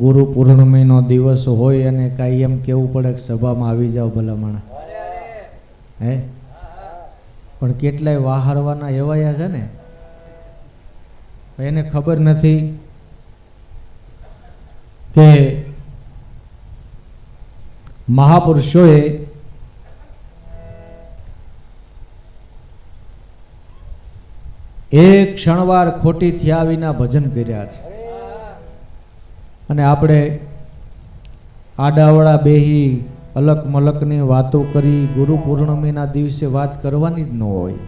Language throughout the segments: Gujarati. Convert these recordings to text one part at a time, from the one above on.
ગુરુ પૂર્ણિમાનો દિવસ હોય અને કાંઈ એમ કેવું પડે કે સભામાં આવી જાઓ ભલામણ, હે? પણ કેટલાય વાહરવાના એવાયા છે ને, એને ખબર નથી કે મહાપુરુષોએ એક ક્ષણવાર ખોટી થયા વિના ભજન કર્યા છે. અને આપણે આડાવડા બેહી અલક મલકની વાતો કરી ગુરુ પૂર્ણિમાના દિવસે વાત કરવાની જ ન હોય.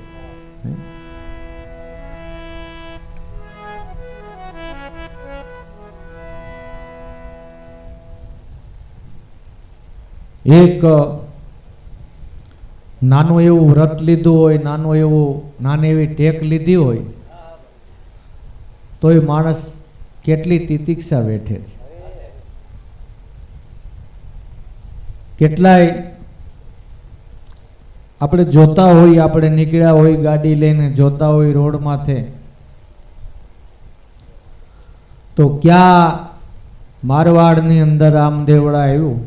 એક નાનું એવું વ્રત લીધું હોય, નાની એવી ટેક લીધી હોય તો એ માણસ કેટલી તિતિક્ષા વેઠે છે. કેટલાય આપણે જોતા હોય, આપણે નીકળ્યા હોય ગાડી લઈને જોતા હોય રોડ માથે, તો ક્યાં મારવાડની અંદર રામદેવડા આવ્યું,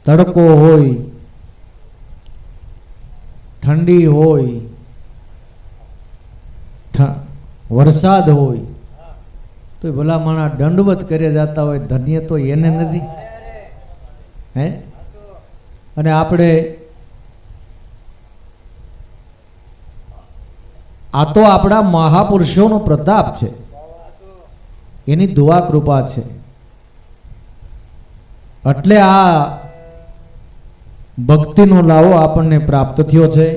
તડકો હોય, ઠંડી હોય, વરસાદ હોય, તો ભલા માણા દંડવત કરે જતા હોય. ધન્ય તો એને નથી, હે? અને આપણે આ તો આપણા મહાપુરુષોનો પ્રતાપ છે, એની દુઆ કૃપા છે. એટલે આ ભક્તિનો લાવો આપણને પ્રાપ્ત થયો છે.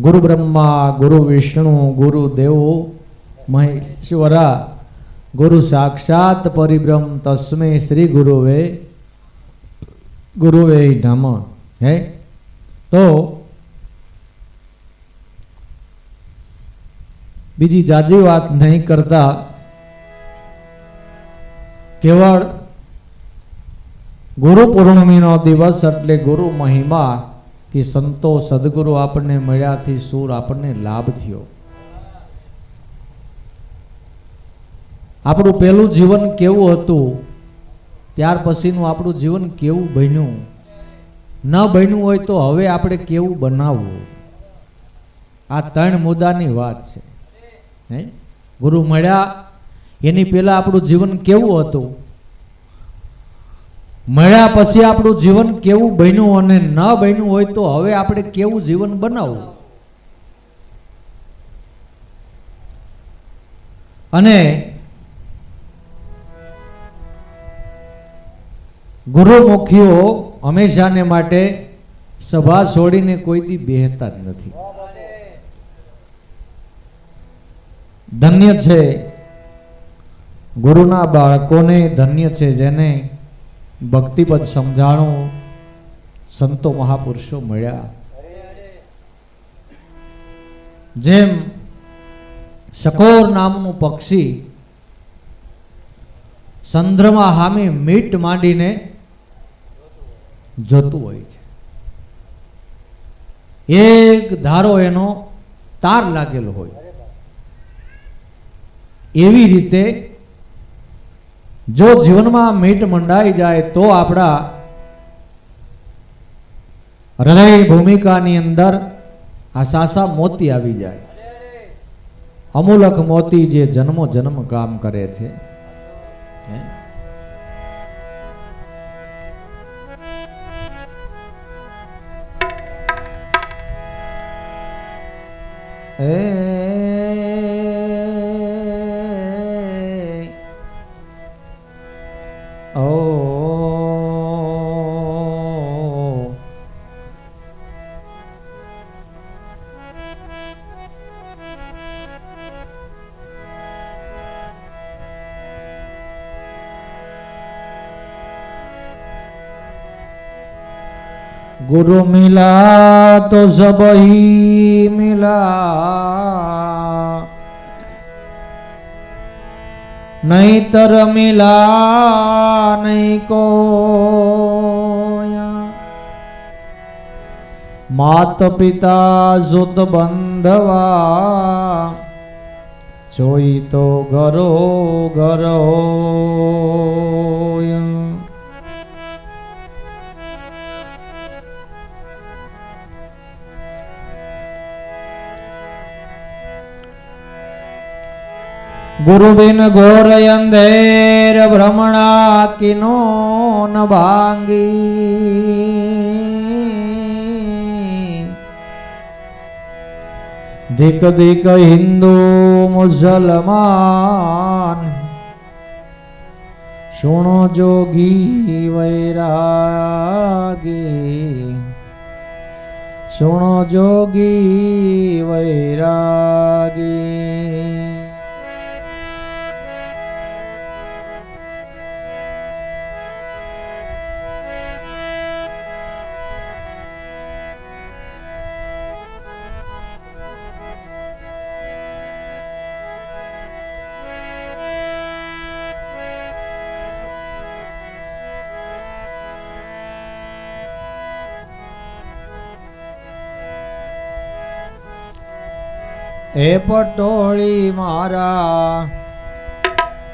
ગુરુ બ્રહ્મા, ગુરુ વિષ્ણુ, ગુરુ દેવો મહેશ્વરા, ગુરુ સાક્ષાત પરિબ્રહ્મ તસ્મે શ્રી ગુરુવે નમઃ. હે તો બીજી જાજી વાત નહીં કરતા, કેવળ ગુરુ પૂર્ણિમાનો દિવસ એટલે ગુરુ મહિમા કે સંતો સદગુરુ આપણને મળ્યાથી સુર આપણને લાભ થયો. આપણું પહેલું જીવન કેવું હતું, ત્યાર પછીનું આપણું જીવન કેવું બન્યું, ન બન્યું હોય તો હવે આપણે કેવું બનાવવું, આ ત્રણ મુદ્દાની વાત છે. હે, ગુરુ મળ્યા એની પહેલા આપણું જીવન કેવું હતું, મળ્યા પછી આપણું જીવન કેવું બન્યું, અને ન બન્યું હોય તો હવે આપણે કેવું જીવન બનાવવું. અને ગુરુમુખીઓ હંમેશાને માટે સભા છોડીને કોઈથી બેહતા જ નથી. ધન્ય છે ગુરુના બાળકોને, ધન્ય છે જેને ભક્તિપદ સમજાણું, સંતો મહાપુરુષો મળ્યા. જેમ સકોર નામનું પક્ષી ચંદ્રમાં હામી મીટ માંડીને જોતું હોય છે, એક ધારો એનો તાર લાગેલો હોય, એવી રીતે જો જીવનમાં મીટ મંડાઈ જાય તો આપણા હૃદય ભૂમિકાની અંદર આ સાસા મોતી આવી જાય, અમૂલક મોતી જે જન્મો જન્મ કામ કરે છે. गुरु मिला तो सब ही मिला, नहीं तर मिला नहीं को। मात पिता सुत बंधवा જોઈ તો ગરો ગરો गुरु बिन घोर अंधेर भ्रमणा किनो न भांगी दिक दिक हिंदू मुसलमान सुनो जोगी वैरागी सुनो जोगी वैरागी ए पटोली मारा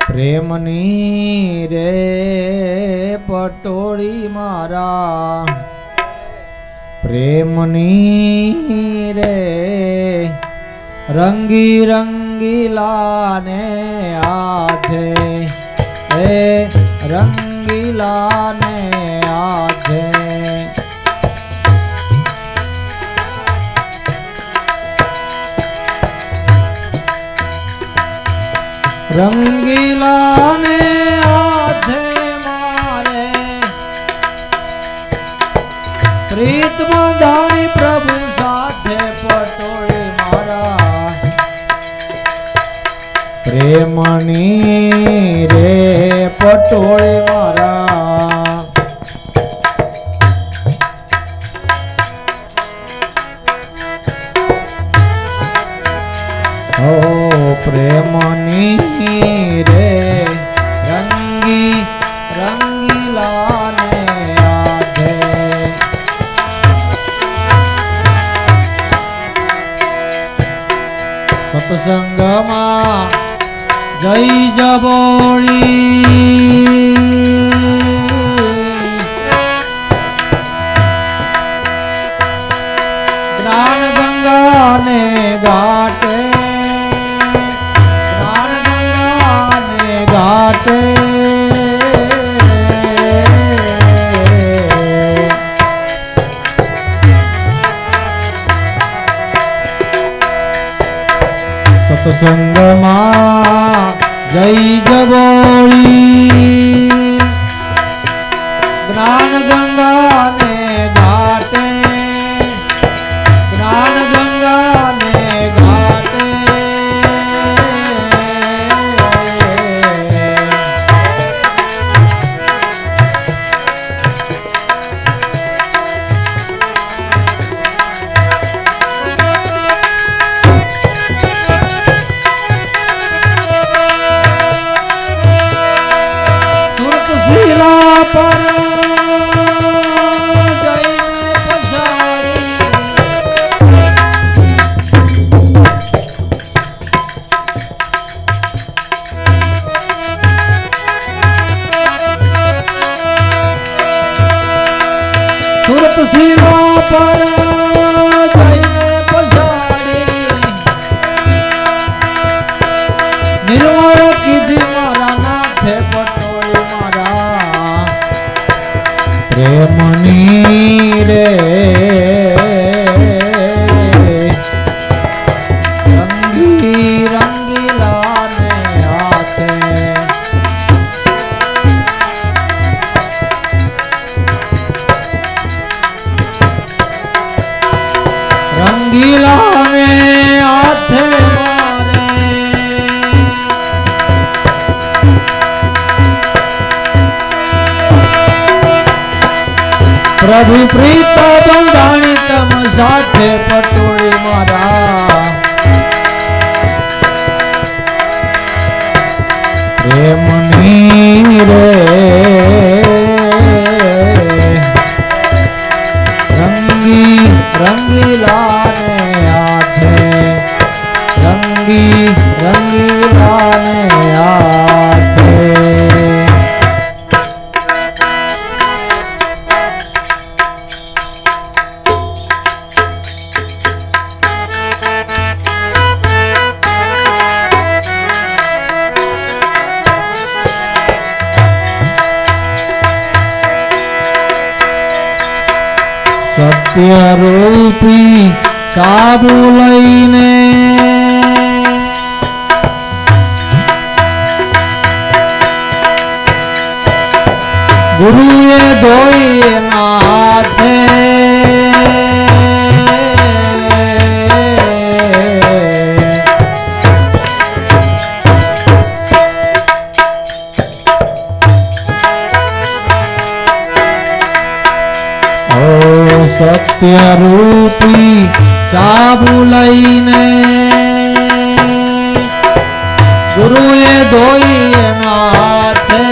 प्रेमनी रे पटोली मारा प्रेमनी रे रंगी रंगीला ने आधे ए रंगीला ने आधे रंगीला ने आधे मारे प्रीत बंधानी प्रभु साथे पटोली मारा प्रेमनी रे पटोली मारा ओ प्रेमनी रे रंगी रंगीला ने आधे सत्संग में जय जबोली ज्ञान गंगा ने घाटे घाटे सत्संग में जय जबोली ज्ञान गंगा ने घाटे ज्ञान गंगा ने घाटे पर सुरत शिला पर निर्मल कीधी मारा नाथे पटोली मारा प्रेमनी रे रंगी रंगीला ने आते रंगीला ने आते प्रभु प्रीत बंधानी तम साथे पटोली मारा प्रेमनी रे रंगी रंगीला ने आथे रंगी रंगी સત્ય રૂપી સાબુ લઈને ગુરુએ ધોઈ નાથે સત્ય રૂપી સાબુ લઈને ગુરુએ ધોઈ નાથે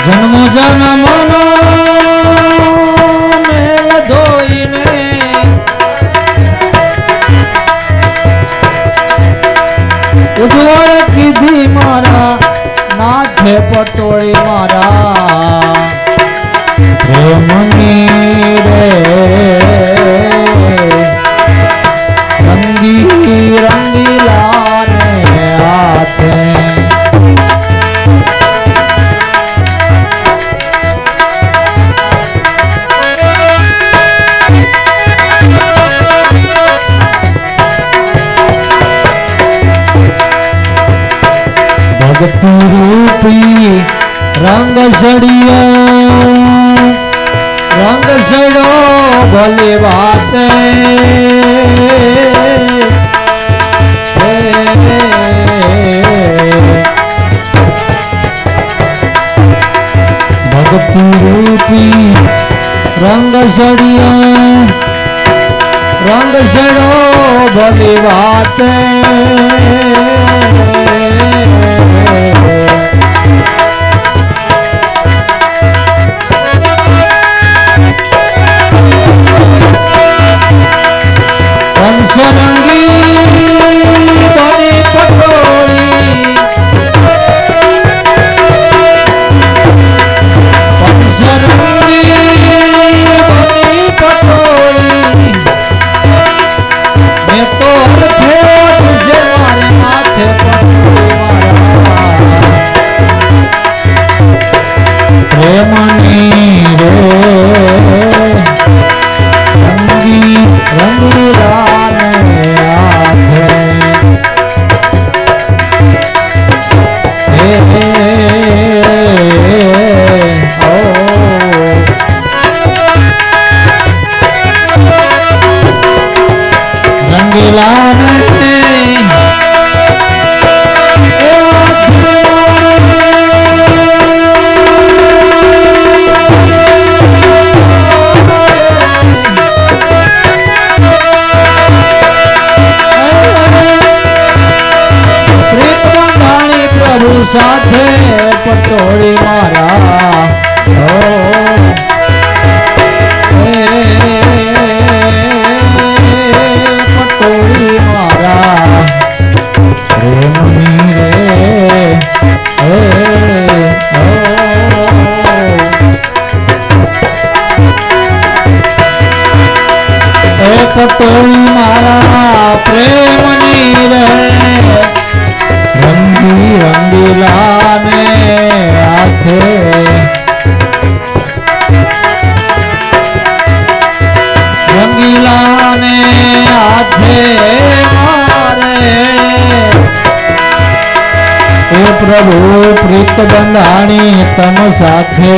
જન્મ જન્મનો મેલ ધોઈને ઉજ્જવળ કીધી મારા નાથે પટોળી મારા પ્રેમની રે રંગી રંગીલા ને હાથે ભક્તિ રૂપી રંગ સડ્યો ભલે વાતે ભક્તિ રૂપી રંગ સડ્યો ભલે વાતે સાથે પટોળી મારા પટોળી મારા પ્રેમની રે પટોળી મારા પ્રેમની રે રંગી રંગીલા ને હાથે રંગીલા ને હાથે મારે એ પ્રભુ પ્રીત બંધાણી તમ સાથે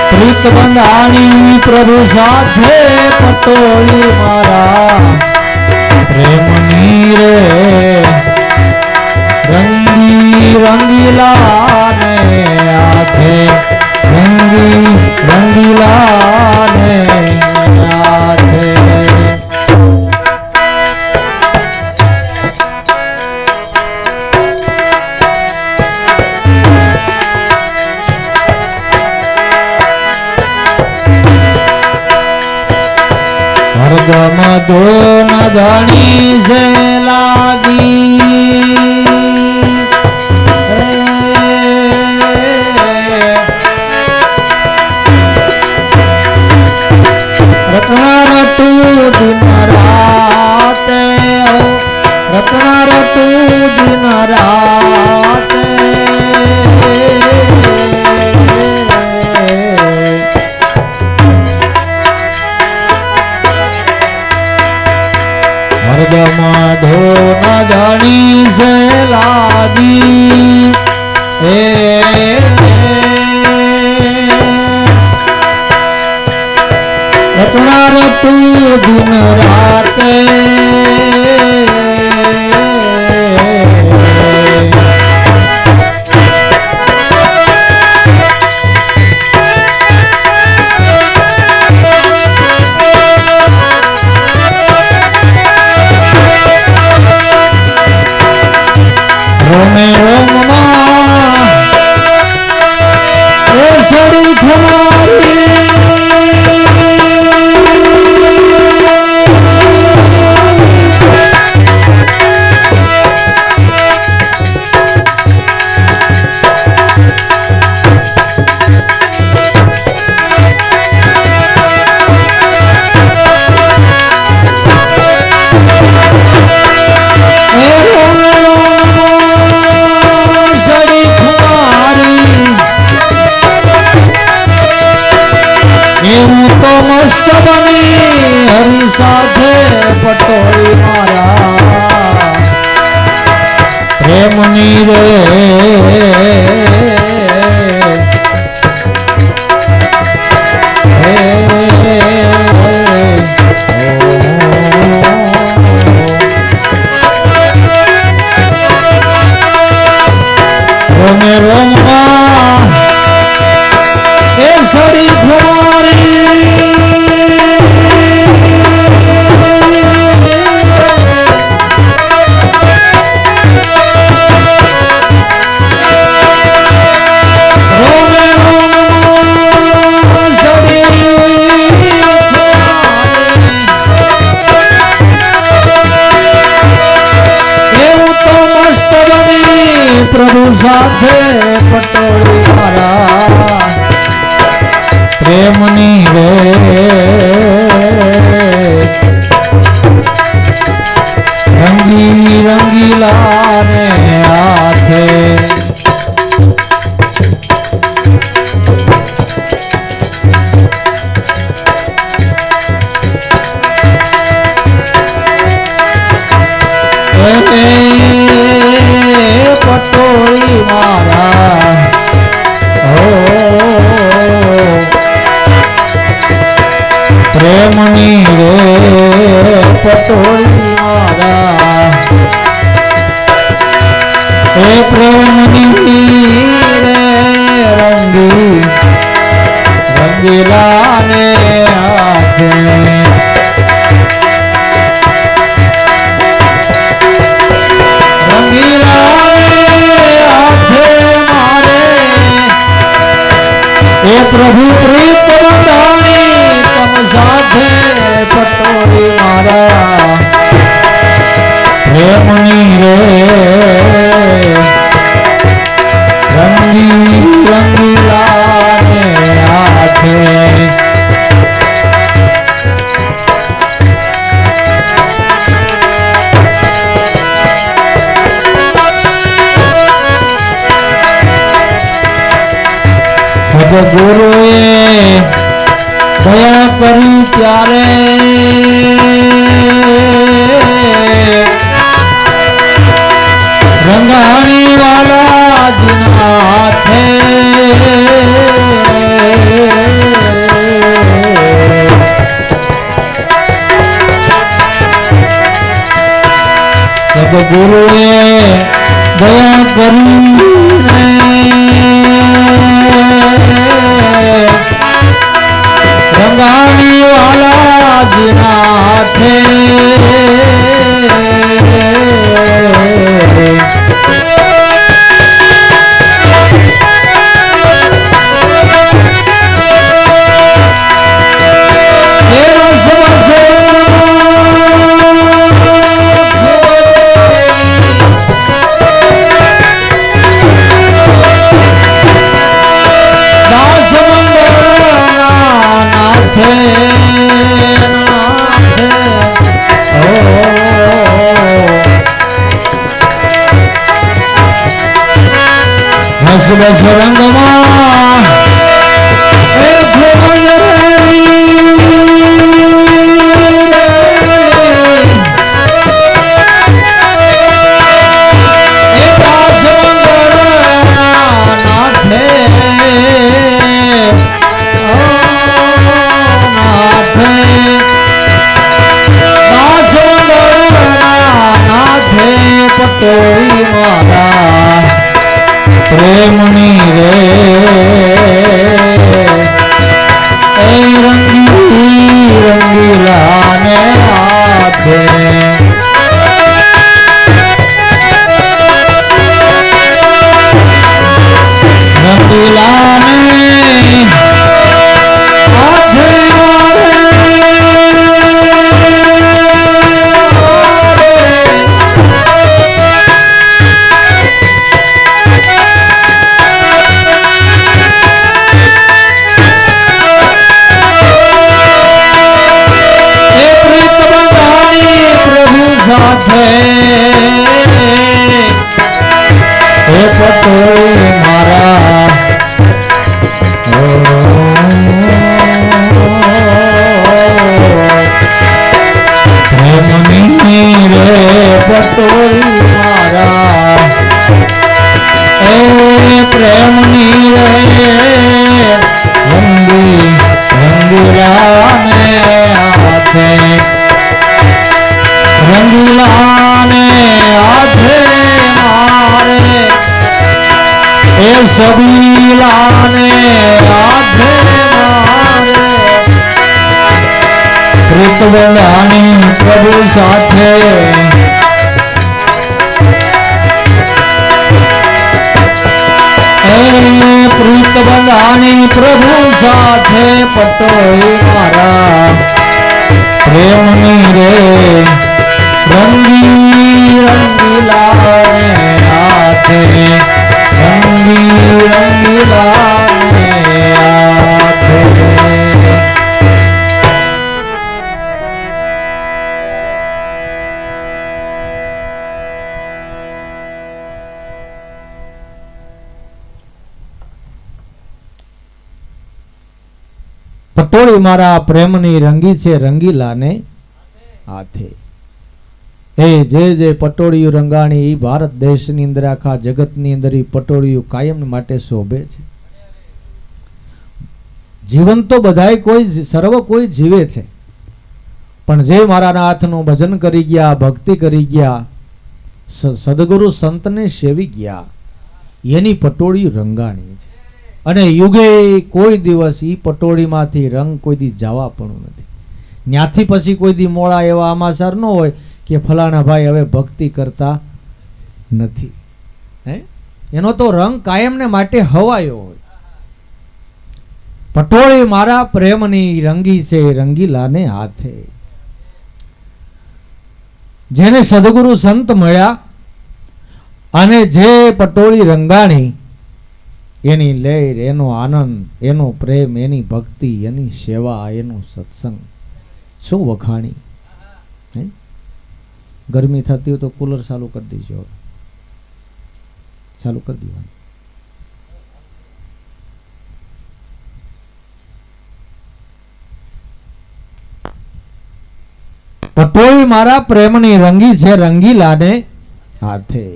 પ્રીત બંધાણી પ્રભુ સાથે પટોળી મારા પ્રેમની રે રંગી રંગીલા ને હાથે રંગી રંગીલા ને હાથે હરદમ દોન ધણી છે લાગી વટું દિન રાતે રોમે રોમમાં એ સડી ખમારી મસ્ત બની હરી સાથે પટોળી મારા પ્રેમની રે રોમે રોમમાં એ સડી ખમારી પ્રભુ સાથે પટોળી મારા પ્રેમની રે રંગી રંગીલા ને હાથે પટોળી મારા પ્રેમની રે પટોળી મારા એ પ્રેમની રે રંગી રંગીલા ને હાથે પ્રભુ પ્રીત બંધાણી તમ સાથે પટોળી મારા પ્રેમની રે રંગી રંગીલા ને હાથે સદગુરુએ દયા કરી ત્યારે રંગાણી વાલા દિનાથે સદગુરુએ દયા કરી રંગાણી વાલા જીનાથે બસ રંગમાં નાથે પ્રેમની રંગી રંગીલાને હાથે રંગીલાને હાથે મારે એ સબીલાને હાથે મારે પ્રીતવંદાની પ્રભુ સાથે પ્રીતવંદાની પ્રભુ સાથે પટોળી મારા પ્રેમની રે રંગી રંગીલાને હાથે રંગી રંગીલાને હાથે પટોળી મારા પ્રેમની રંગી છે રંગીલાને હાથે. એ જે પટોળિયું રંગાણી એ ભારત દેશની અંદર આખા જગતની અંદર એ પટોળિયું કાયમ માટે શોભે છે. જીવન તો બધાય કોઈ સર્વ કોઈ જીવે છે, પણ જે મારાના હાથનું ભજન કરી ગયા, ભક્તિ કરી ગયા, સદગુરુ સંતને સેવી ગયા, એની પટોળિયું રંગાણી છે. અને યુગે કોઈ દિવસ ઈ પટોળીમાંથી રંગ કોઈ દી જવા પણ નથી. ત્યાંથી પછી કોઈ દી મોડા એવા આમાસર ન હોય કે ફલાણા ભાઈ હવે ભક્તિ કરતા નથી. એનો તો રંગ કાયમને માટે હવાયો હોય. પટોળી મારા પ્રેમની રંગી છે રંગીલાને હાથે. જેને સદગુરુ સંત મળ્યા અને જે પટોળી રંગાણી, એની લહેર, એનો આનંદ, એનો પ્રેમ, એની ભક્તિ, એની સેવા, એનો સત્સંગ શું વખાણી. ગરમી થતી હોય તો કુલર ચાલુ કરી દેજો, ચાલુ કરી દેવાનું. પટોળી મારા પ્રેમની રંગી છે રંગીલાને હાથે.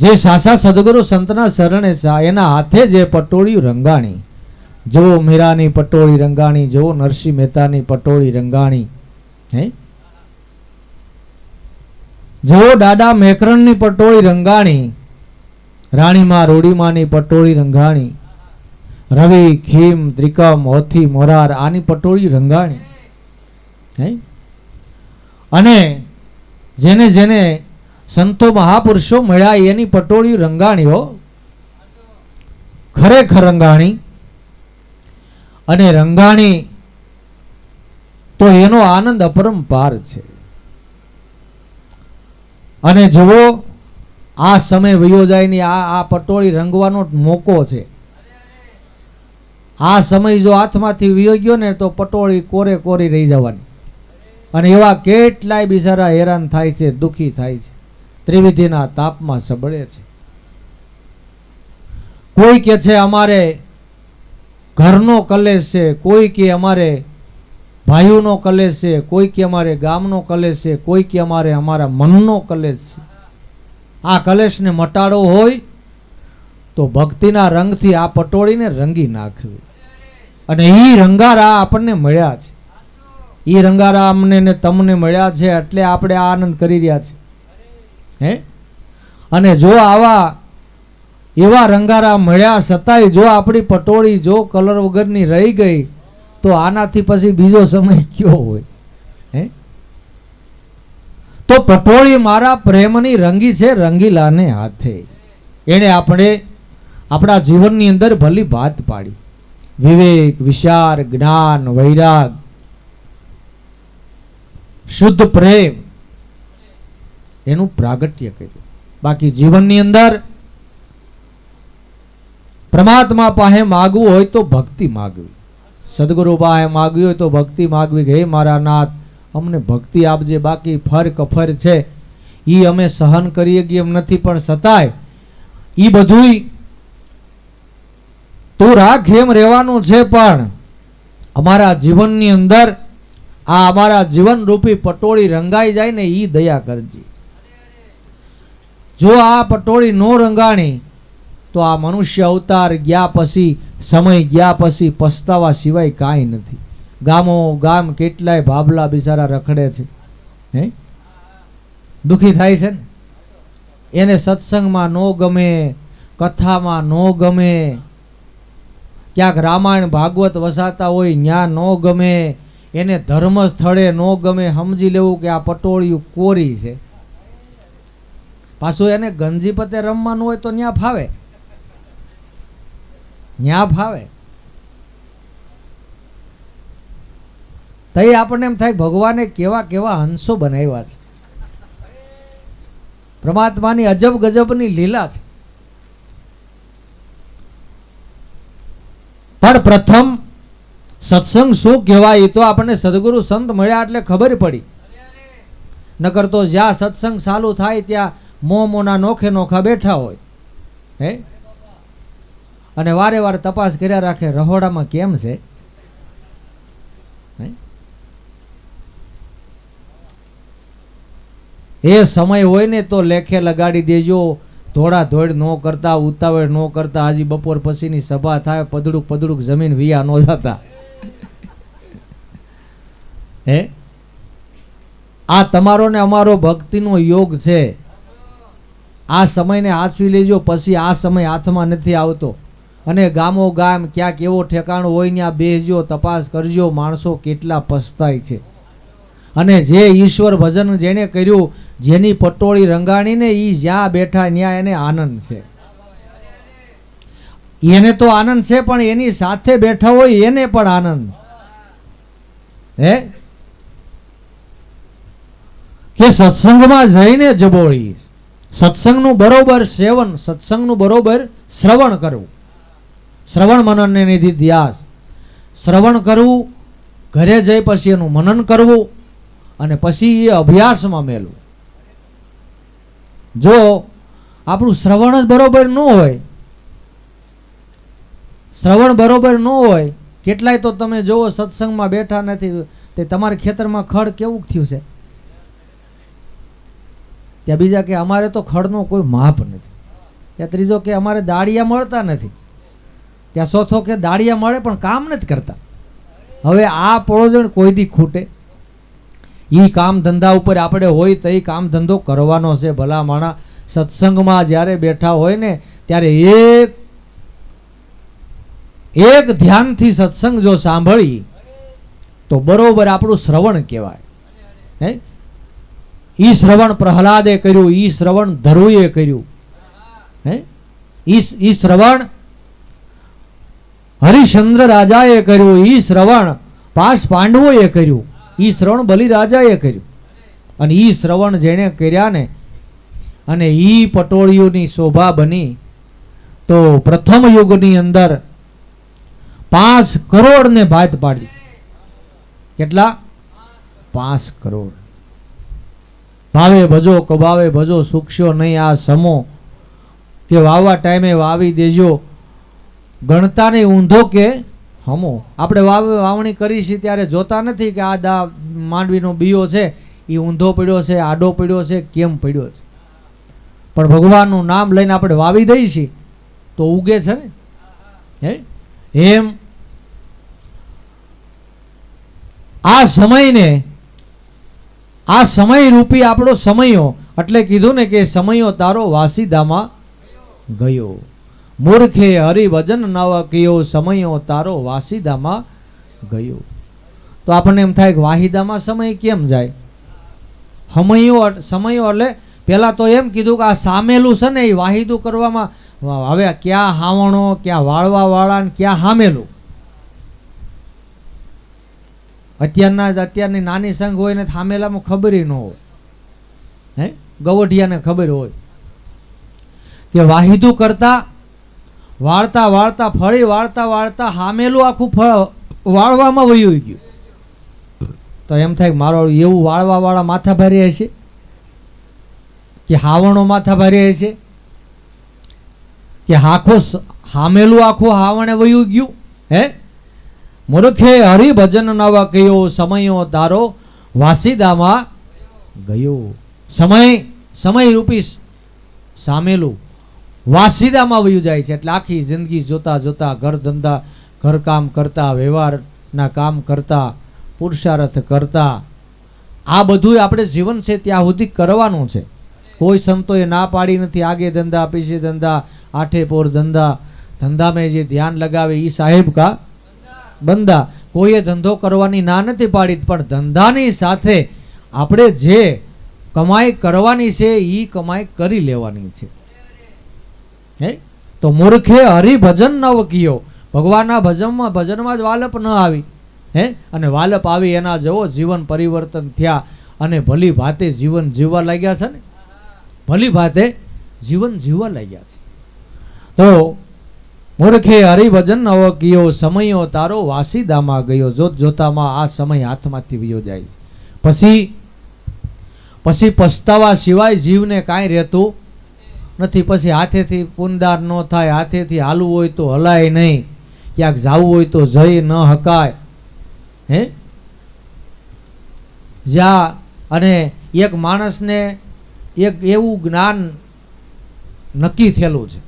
જે સાસા સદગુરુ સંતના શરણે એના હાથે જે પટોળી રંગાણી, જો મીરાની પટોળી રંગાણી, જો નરસિંહ મહેતાની પટોળી રંગાણી, જો દાદા મેકરણની પટોળી રંગાણી, રાણીમાં રોડીમાની પટોળી રંગાણી, રવિ ખીમ ત્રિકમ હોથી મોરાર આની પટોળી રંગાણી. અને જેને જેને સંતો મહાપુરુષો મળ્યા એની પટોળી રંગાણીઓ ખરેખર રંગાણી. અને રંગાણી તો એનો આનંદ અપરંપાર છે. અને જુઓ આ સમય વયો જાય ને આ પટોળી રંગવાનો મોકો છે. આ સમય જો હાથમાંથી વયો ગયો ને તો પટોળી કોરે કોરી રહી જવાની. અને એવા કેટલાય બિચારા હેરાન થાય છે, દુઃખી થાય છે, ત્રિવિધિના તાપમાં સબળે છે. કોઈ કે છે અમારે ઘરનો કલેશ છે, કોઈ કે અમારે ભાઈઓનો કલેશ છે, કોઈ કે અમારે ગામનો કલેશ છે, કોઈ કે અમારા મનનો કલેશ છે. આ કલેશને મટાડવો હોય તો ભક્તિના રંગથી આ પટોળીને રંગી નાખવી. અને એ રંગારા આપણને મળ્યા છે, એ રંગારા અમને ને તમને મળ્યા છે એટલે આપણે આ આનંદ કરી રહ્યા છે. અને જો આવા એવા રંગારા મળ્યા છતાંય જો આપણી પટોળી જો કલર વગરની રહી ગઈ તો આનાથી પછી બીજો સમય કયો હોય. તો પટોળી મારા પ્રેમની રંગી છે રંગીલાને હાથે. એને આપણે આપણા જીવનની અંદર ભલી ભાત પાડી. વિવેક, વિચાર, જ્ઞાન, વૈરાગ, શુદ્ધ પ્રેમ એનું પ્રાગટ્ય કર્યું. બાકી જીવનની અંદર પરમાત્મા પાસે માગવું હોય તો ભક્તિ માગવી, સદગુરુ પાસે માગવી હોય તો ભક્તિ માગવી કે હે મારા નાથ અમને ભક્તિ આપજે. બાકી ફર કફર છે એ અમે સહન કરીએ કે એમ નથી, પણ છતાંય એ બધું તું રાખ એમ રહેવાનું છે. પણ અમારા જીવનની અંદર આ અમારા જીવન રૂપી પટોળી રંગાઈ જાય ને એ દયા કરજે. જો આ પટોળી નો રંગાણી તો આ મનુષ્ય અવતાર ગયા પછી, સમય ગયા પછી પસ્તાવા સિવાય કાંઈ નથી. ગામો ગામ કેટલાય ભાભલા બિચારા રખડે છે, હે, દુઃખી થાય છે ને. એને સત્સંગમાં નો ગમે, કથામાં નો ગમે, ક્યાંક રામાયણ ભાગવત વસાતા હોય ન્યા નો ગમે, એને ધર્મ સ્થળે નો ગમે. સમજી લેવું કે આ પટોળિયું કોરી છે. પાછું એને ગંજીપતે રમવાનું હોય તો ન્યા ફાવે, ન્યા ફાવે. તઈ આપણને એમ થાય ભગવાને કેવા કેવા હંસો બનાવ્યા છે. પરમાત્માની અજબ ગજબની લીલા છે. પણ પ્રથમ સત્સંગ શું કહેવાય એ તો આપણને સદગુરુ સંત મળ્યા એટલે ખબર પડી. નકર તો જ્યાં સત્સંગ ચાલુ થાય ત્યાં મોના નોખે નોખા બેઠા હોય, હે, અને વારે વારે તપાસ કર્યા રાખે રહોડામાં કેમ છે. એ સમય હોય ને તો લેખે લગાડી દેજો. ધોળા ધોળ ન કરતા, ઉતાવળ ન કરતા. હજી બપોર પછીની સભા થાય, પદડુક પદડુક જમીન વિયા ન જતા. હે, આ તમારો ને અમારો ભક્તિનો યોગ છે. આ સમયને આચવી લેજો, પછી આ સમય હાથમાં નથી આવતો. અને ગામો ગામ ક્યાંક એવો ઠેકાણો હોય ત્યાં બેસજો, તપાસ કરજો માણસો કેટલા પસ્તાય છે. અને જે ઈશ્વર ભજન જેને કર્યું, જેની પટોળી રંગાણી ને એ જ્યાં બેઠા ત્યાં એને આનંદ છે. એને તો આનંદ છે, પણ એની સાથે બેઠા હોય એને પણ આનંદ. હે, કે સત્સંગમાં જઈને જબોળી, સત્સંગનું બરોબર સેવન, સત્સંગનું બરોબર શ્રવણ કરવું. શ્રવણ મનન ને નિધિ ધ્યાસ. શ્રવણ કરવું, ઘરે જઈ પછી એનું મનન કરવું, અને પછી એ અભ્યાસમાં મેળવું. જો આપણું શ્રવણ જ બરોબર ન હોય, શ્રવણ બરોબર ન હોય, કેટલાય તો તમે જોવો સત્સંગમાં બેઠા નથી, તે તમારા ખેતરમાં ખડ કેવું થયું છે. ત્યાં બીજા કે અમારે તો ખડનો કોઈ માપ નથી. ત્યાં ત્રીજો કે અમારે દાળિયા મળતા નથી. ત્યાં ચોથો કે દાળિયા મળે પણ કામ નથી કરતા. હવે આ પળોજણ કોઈ દી ખૂટે. એ કામ ધંધા ઉપર આપણે હોય તો એ કામ ધંધો કરવાનો છે. ભલા માણા સત્સંગમાં જ્યારે બેઠા હોય ને ત્યારે એક ધ્યાનથી સત્સંગ જો સાંભળી તો બરોબર આપણું શ્રવણ કહેવાય. હે, ઈ શ્રવણ પ્રહલાદે કર્યું, ઈ શ્રવણ ધરુએ કર્યું. હે, ઈ શ્રવણ હરિશ્ચંદ્ર રાજાએ કર્યું, ઈ શ્રવણ પાસ પાંડવોએ કર્યું, ઈ શ્રવણ બલિરાજાએ કર્યું. અને ઈ શ્રવણ જેણે કર્યા ને, અને ઈ પટોળીઓની શોભા બની તો પ્રથમ યુગની અંદર 5 કરોડ ને ભાત પાડી. કેટલા? 5 કરોડ. ભાવે ભજો કબાવે ભજો, સુખશો નહીં આ સમો, કે વાવવા ટાઈમે વાવી દેજો, ગણતા નહીં ઊંધો કે હમો. આપણે વાવણી કરી છે ત્યારે જોતા નથી કે આ માંડવીનો બીયો છે એ ઊંધો પડ્યો છે, આડો પડ્યો છે, કેમ પડ્યો છે. પણ ભગવાનનું નામ લઈને આપણે વાવી દઈએ છીએ તો ઉગે છે ને. હે, એમ આ સમયને, આ સમય રૂપી આપણો સમયો, એટલે કીધું ને કે સમયો તારો વાસીદામાં ગયો. મૂર્ખે હરિભજન નવ કયો, સમયો તારો વાસીદામાં ગયો. તો આપણને એમ થાય કે વાહિદામાં સમય કેમ જાય? સમયો એટલે પેલા તો એમ કીધું કે આ સામેલું છે ને એ વાહિદું કરવામાં. હવે ક્યાં હાવણો, ક્યાં વાળવા વાળા, ક્યાં હામેલું. અત્યારની નાની સંઘ હોય ને હામેલામાં ખબર ન હોય. હે, ગવઢિયાને ખબર હોય કે વાહિદું કરતા વાળતા વાળતા ફળી વાળતા વાળતા હામેલું આખું વાળવામાં વયું ગયું. તો એમ થાય મારો એવું વાળવા વાળા માથા ભારે હશે કે હાવણો માથા ભારે હશે કે હામેલું આખું હાવણે વયું ગયું. હે, મૂર્ખે હરિભજન નવ કયો, સમયો તારો વાસીદામાં ગયો. સમય રૂપી સામેલું વાસીદામાં વયું જાય છે. એટલે આખી જિંદગી જોતા જોતા ઘર ધંધા ઘરકામ કરતા, વ્યવહારના કામ કરતા, પુરુષાર્થ કરતા, આ બધું આપણે જીવન છે ત્યાં સુધી કરવાનું છે. કોઈ સંતોએ ના પાડી નથી. આગે ધંધા પીછે ધંધા આઠે પોર ધંધા, ધંધામાં જે ધ્યાન લગાવે એ સાહેબ કા બંદા. કોઈએ ધંધો કરવાની ના નથી પાડી, પણ ધંધાની સાથે આપણે જે કમાઈ કરવાની છે એ કમાઈ કરી લેવાની છે. હે તો મૂર્ખે હરિભજન ન વકીયો. ભગવાનના ભજનમાં જ વાલપ ન આવી. હે અને વાલપ આવી એના જેવો જીવન પરિવર્તન થયા અને ભલી ભાતે જીવન જીવવા લાગ્યા છે ને. ભલી ભાતે જીવન જીવવા લાગ્યા છે. તો મૂર્ખે હરિભજન ન વકીયો, સમયો તારો વાસીદામાં ગયો. જોત જોતામાં આ સમય હાથમાંથી વયો જાય છે. પછી પછતાવા સિવાય જીવને કાંઈ રહેતું નથી. પછી હાથેથી પુનદાર ન થાય, હાથેથી હાલવું હોય તો હલાય નહીં, ક્યાંક જવું હોય તો જઈ ન હકાય. હે જ્યાં અને એક માણસને એક એવું જ્ઞાન નક્કી થયેલું છે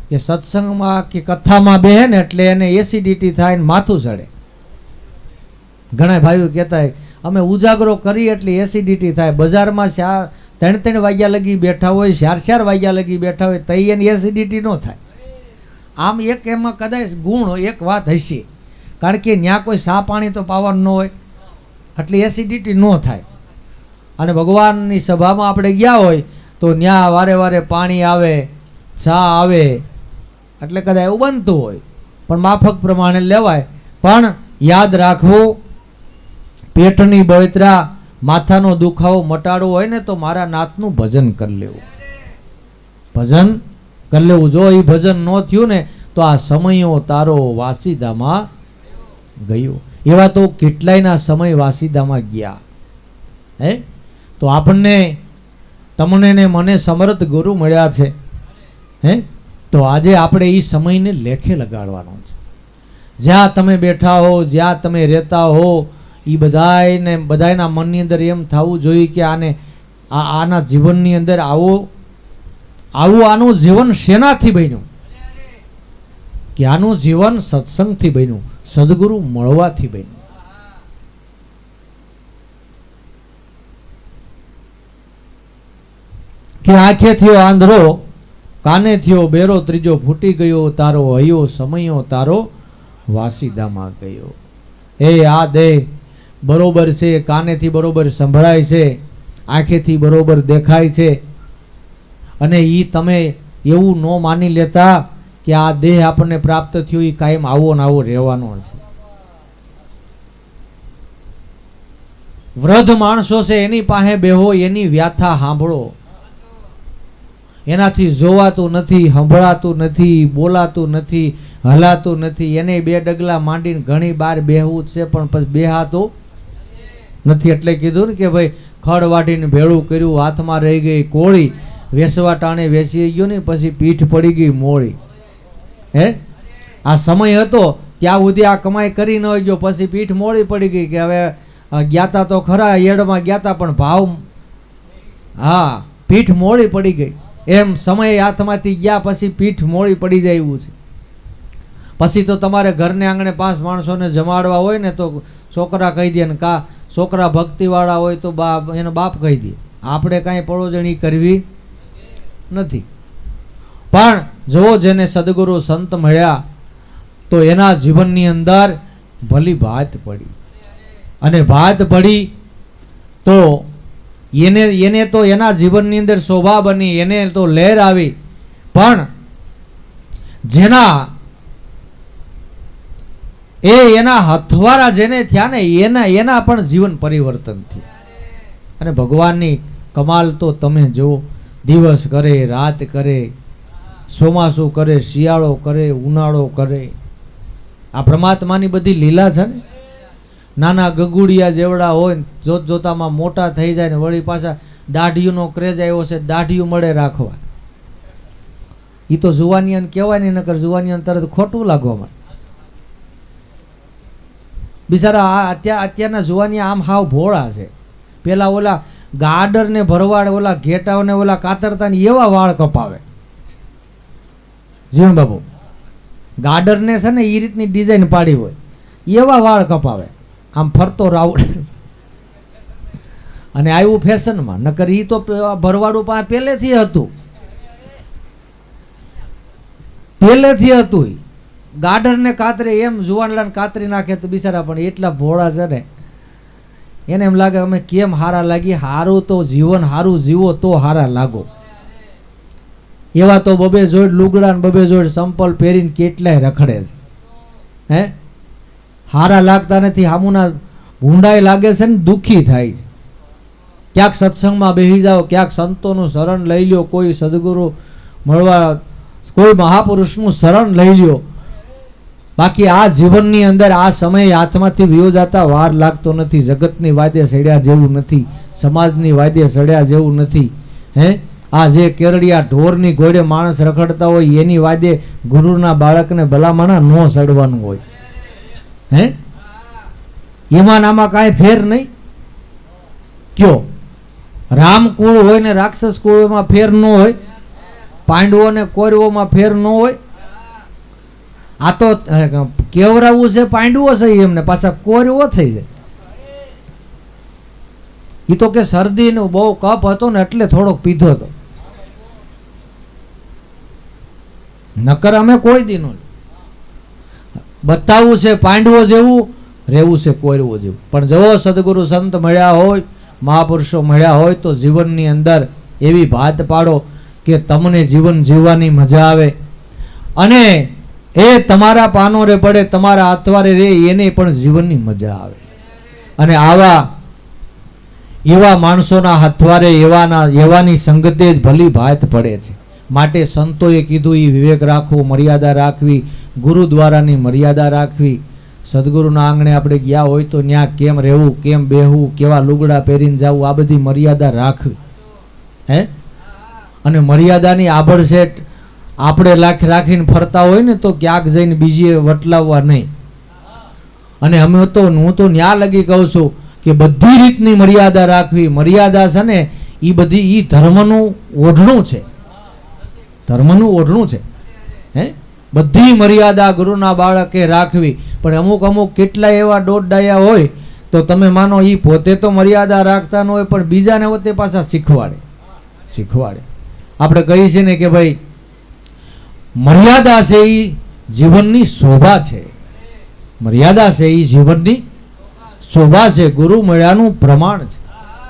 કે સત્સંગમાં કે કથામાં બેહે ને એટલે એને એસિડિટી થાય ને માથું ચડે. ઘણા ભાઈઓ કહેતા હોય અમે ઉજાગરો કરીએ એટલે એસિડિટી થાય. બજારમાં 3 વાગ્યા લગી બેઠા હોય, 4 વાગ્યા લગી બેઠા હોય, તઈ એની એસિડિટી ન થાય. આમ એક એમાં કદાચ ગુણ એક વાત હશે, કારણ કે ત્યાં કોઈ સા પાણી તો પાવાનું ન હોય એટલે એસિડિટી ન થાય. અને ભગવાનની સભામાં આપણે ગયા હોય તો ત્યાં વારે વારે પાણી આવે, ચા આવે, એટલે કદાચ એવું બનતું હોય, પણ માફક પ્રમાણે લેવાય. પણ યાદ રાખવું, પેટની બળતરા, માથાનો દુખાવો મટાડવો હોય ને તો મારા નાથનું ભજન કરી લેવું. ભજન કરી લેવું. જો એ ભજન ન થયું ને તો આ સમયો તારો વાસીદામાં ગયો. એવા તો કેટલાયના સમય વાસીદામાં ગયા. હે તો આપણને, તમને ને મને સમર્થ ગુરુ મળ્યા છે. હે તો આજે આપણે એ સમયને લેખે લગાડવાનો છે. જ્યાં તમે બેઠા હો, જ્યાં તમે રહેતા હો, એ બધાયના મનની અંદર એમ થવું જોઈએ કે આના જીવનની અંદર આનું જીવન શેનાથી બન્યું? કે આનું જીવન સત્સંગથી બન્યું, સદગુરુ મળવાથી બન્યું. કે આંખે થયો આંધળો, કાને થયો બેરો, ત્રીજો ફૂટી ગયો તારો હૈયો, સમયો તારો વાસીદામાં ગયો. એ આ દેહ બરોબર છે, કાનેથી બરોબર સંભળાય છે, આંખેથી બરોબર દેખાય છે, અને એ તમે એવું ન માની લેતા કે આ દેહ આપણને પ્રાપ્ત થયો એ કાયમ આવો ને આવો રહેવાનો છે. વૃદ્ધ માણસો છે એની પાસે બેહો, એની વ્યાથા સાંભળો. એનાથી જોવાતું નથી, સંભળાતું નથી, બોલાતું નથી, હલાતું નથી. એને 2 ડગલા માંડીને ઘણી બાર બેહવું છે પણ પછી બેહાતું નથી. એટલે કીધું ને કે ભાઈ ખડ વાટીને ભેળું કર્યું, હાથમાં રહી ગઈ કોળી, વેસવા ટાણે વેસી ગયો ને પછી પીઠ પડી ગઈ મોળી. હે આ સમય હતો ત્યાં સુધી આ કમાઈ કરી ન ગયો, પછી પીઠ મોળી પડી ગઈ કે હવે જ્ઞાતા તો ખરા, એડમાં જ્ઞાતા પણ ભાવ, હા પીઠ મોળી પડી ગઈ. એમ સમય હાથમાંથી ગયા પછી પીઠ મોળી પડી જાય એવું છે. પછી તો તમારે ઘરને આંગણે 5 માણસોને જમાડવા હોય ને તો છોકરા કહી દે, ને કા છોકરા ભક્તિવાળા હોય તો એનો બાપ કહી દે. આપણે કાંઈ પળોજણી કરવી નથી. પણ જો જેને સદગુરુ સંત મળ્યા તો એના જીવનની અંદર ભલી ભાત પડી, અને ભાત પડી તો એને તો એના જીવનની અંદર શોભા બની, એને તો લહેર આવી. પણ એના હથવારા જેને થયા ને એના પણ જીવન પરિવર્તન થયું. અને ભગવાનની કમાલ તો તમે જુઓ, દિવસ કરે, રાત કરે, ચોમાસું કરે, શિયાળો કરે, ઉનાળો કરે. આ પરમાત્માની બધી લીલા છે ને. નાના ગગુડિયા જેવડા હોય, જોત જોતામાં મોટા થઈ જાય ને વળી પાછા દાઢીઓનો ક્રેઝ આવ્યો છે, દાઢીયું મળે રાખવા. એ તો જુવાનિયાને કહેવાય નહીં, નકર જુવાનિયાને તરત ખોટું લાગવા માંડે. બિચારા અત્યારના જુવાનિયા આમ હાવ ભોળા છે. પેલા ઓલા ગાડર ને ભરવાડ, ઓલા ઘેટાઓને ઓલા કાતરતા ને એવા વાળ કપાવે. જીવન બાબુ ગાર્ડરને છે ને એ રીતની ડિઝાઇન પાડી હોય એવા વાળ કપાવે, આમ ફરતો રાઉડ, અને આવ્યું ફેશનમાં. નકર એ તો ભરવાડું પાસે પહેલેથી હતું. ગાર્ડરને કાતરે એમ જુવાનલાને કાતરી નાખે તો બિચારા પણ એટલા ભોળા છે ને, એને એમ લાગે અમે કેમ હારા લાગી. હારું તો જીવન હારું જીવો તો હારા લાગો. એવા તો બબે જોડ લુગડા ને બબે જોડ સંપલ પહેરીને કેટલાય રખડે છે. હે હારા લાગતા નથી, હામુના ભૂંડાઈ લાગે છે ને દુઃખી થાય છે. ક્યાંક સત્સંગમાં બેસી જાઓ, ક્યાંક સંતોનું શરણ લઈ લ્યો, કોઈ સદગુરુ મળવા, કોઈ મહાપુરુષનું શરણ લઈ લ્યો. બાકી આ જીવનની અંદર આ સમય હાથમાંથી વિયો જતા વાર લાગતો નથી. જગતની વાદે સડ્યા જેવું નથી, સમાજની વાદે સડ્યા જેવું નથી. હે આ જે કેરડિયા ઢોરની ઘોડે માણસ રખડતા હોય એની વાદે ગુરુના બાળકને ભલામણા ન સડવાનું હોય. હે એમાં નામાં કાંઈ ફેર નહીં. કયો રામ કુળ હોય ને રાક્ષસ કુળમાં ફેર ન હોય, પાંડવો ને કૌરવોમાં ફેર ન હોય. આ તો કેવરાવું છે પાંડવો છે એમને, પાછા કૌરવો થઈ જાય. એ તો કે શરદીનો બહુ કપ હતો ને એટલે થોડોક પીધો હતો, નકર અમે કોઈ દી નો. બતાવવું છે પાંડવો જેવું, રહેવું છે કૌરવો જેવું. પણ જો સદગુરુ સંત મળ્યા હોય, મહાપુરુષો મળ્યા હોય તો જીવનની અંદર એવી ભાત પાડો કે તમને જીવન જીવવાની મજા આવે, અને એ તમારા પાનોરે પડે, તમારા હાથવારે રે, એને પણ જીવનની મજા આવે. અને એવા માણસોના હાથવારે એવાની સંગતે જ ભલી ભાત પડે છે. માટે સંતોએ કીધું એ વિવેક રાખવો, મર્યાદા રાખવી, ગુરુ દ્વારાની મર્યાદા રાખવી. સદગુરુના આંગણે આપણે ગયા હોય તો ત્યાં કેમ રહેવું, કેમ બેહવું, કેવા લુગડા પહેરીને જવું, આ બધી મર્યાદા રાખવી. હે અને મર્યાદાની આભડસેટ આપણે રાખીને ફરતા હોય ને તો ક્યાંક જઈને બીજી વટલાવવા નહીં. અને હું તો ન્યા લગી કહું છું કે બધી રીતની મર્યાદા રાખવી. મર્યાદા છે ને એ બધી એ ધર્મનું ઓઢણું છે, ધર્મનું ઓઢણું છે. હે બધી મર્યાદા ગુરુના બાળકે રાખવી. પણ અમુક કેટલાય એવા દોડડાયા હોય તો તમે માનો એ પોતે તો મર્યાદા રાખતા ન હોય પણ બીજાને હોતે પાછા શીખવાડે. આપણે કહીએ છીએ ને કે ભાઈ મર્યાદા છે એ જીવનની શોભા છે. મર્યાદા છે એ જીવનની શોભા છે, ગુરુ મળ્યાનું પ્રમાણ છે.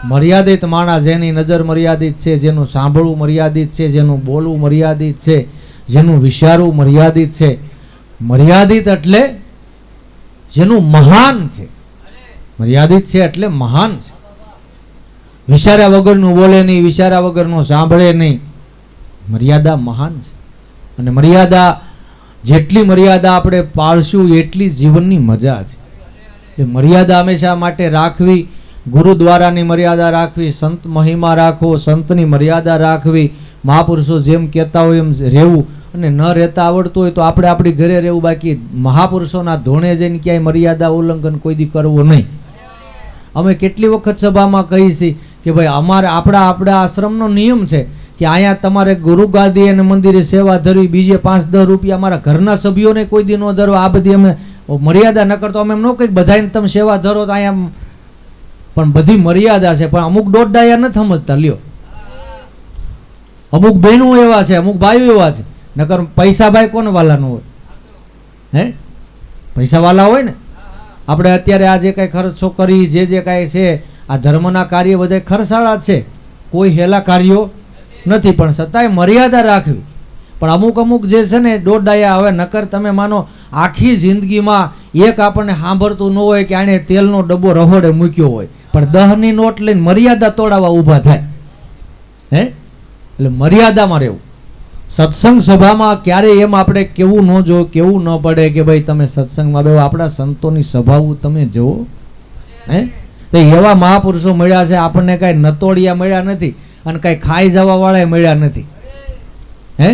મર્યાદિત માણસ, જેની નજર મર્યાદિત છે, જેનું સાંભળવું મર્યાદિત છે, જેનું બોલવું મર્યાદિત છે, જેનું વિચારવું મર્યાદિત છે. મર્યાદિત એટલે જેનું મહાન છે. મર્યાદિત છે એટલે મહાન છે. વિચાર્યા વગરનું બોલે નહીં, વિચાર્યા વગરનું સાંભળે નહીં. મર્યાદા મહાન છે. અને મર્યાદા જેટલી મર્યાદા આપણે પાળશું એટલી જીવનની મજા છે. એટલે મર્યાદા હંમેશા માટે રાખવી, ગુરુ દ્વારાની મર્યાદા રાખવી, સંત મહિમા રાખવો, સંતની મર્યાદા રાખવી, મહાપુરુષો જેમ કહેતા હોય એમ રહેવું. અને ન રહેતા આવડતું હોય તો આપણે આપણી ઘરે રહેવું. બાકી મહાપુરુષોના ધોણે જઈને ક્યાંય મર્યાદા ઉલ્લંઘન કોઈ દી કરવું નહીં. અમે કેટલી વખત સભામાં કહીએ છીએ કે ભાઈ આપણા આશ્રમનો નિયમ છે કે અહીંયા તમારે ગુરુ ગાદી અને મંદિરે સેવા ધરવી, બીજે 5-10 રૂપિયા અમારા ઘરના સભ્યોને કોઈ દી ન ધરવા. આ બધી અમે મર્યાદા ન કરતો. અમે એમ ન કંઈક બધાને તમે સેવા ધરો તો અહીંયા, પણ બધી મર્યાદા છે. પણ અમુક દોડડાયા નથી સમજતા. લ્યો, અમુક બહેનો એવા છે, અમુક ભાઈઓ એવા છે. નકર પૈસા ભાઈ કોને વાલા ન હોય? હે પૈસા વાલા હોય ને. આપણે અત્યારે આ જે કાંઈ ખર્ચો કરી, જે કાંઈ છે આ ધર્મના કાર્ય બધા ખર્ચાળા છે, કોઈ હેલા કાર્યો નથી. પણ છતાંય મર્યાદા રાખવી. પણ અમુક જે છે ને દોડડાયા, હવે નકર તમે માનો આખી જિંદગીમાં એક આપણને સાંભળતું ન હોય કે આણે તેલનો ડબ્બો રહોડે મૂક્યો હોય, પણ 10ની નોટ લઈને મર્યાદા તોડાવવા ઊભા થાય. હે એટલે મર્યાદામાં રહેવું. સત્સંગ સભામાં ક્યારેય એમ આપણે કેવું ન પડે કે ભાઈ તમે સત્સંગમાં બેહો. આપણા સંતોની સભાઓ તમે જુઓ. હે તો એવા મહાપુરુષો મળ્યા છે આપણને, કાંઈ નતોડિયા મળ્યા નથી અને કાંઈ ખાઈ જવા વાળા મળ્યા નથી. હે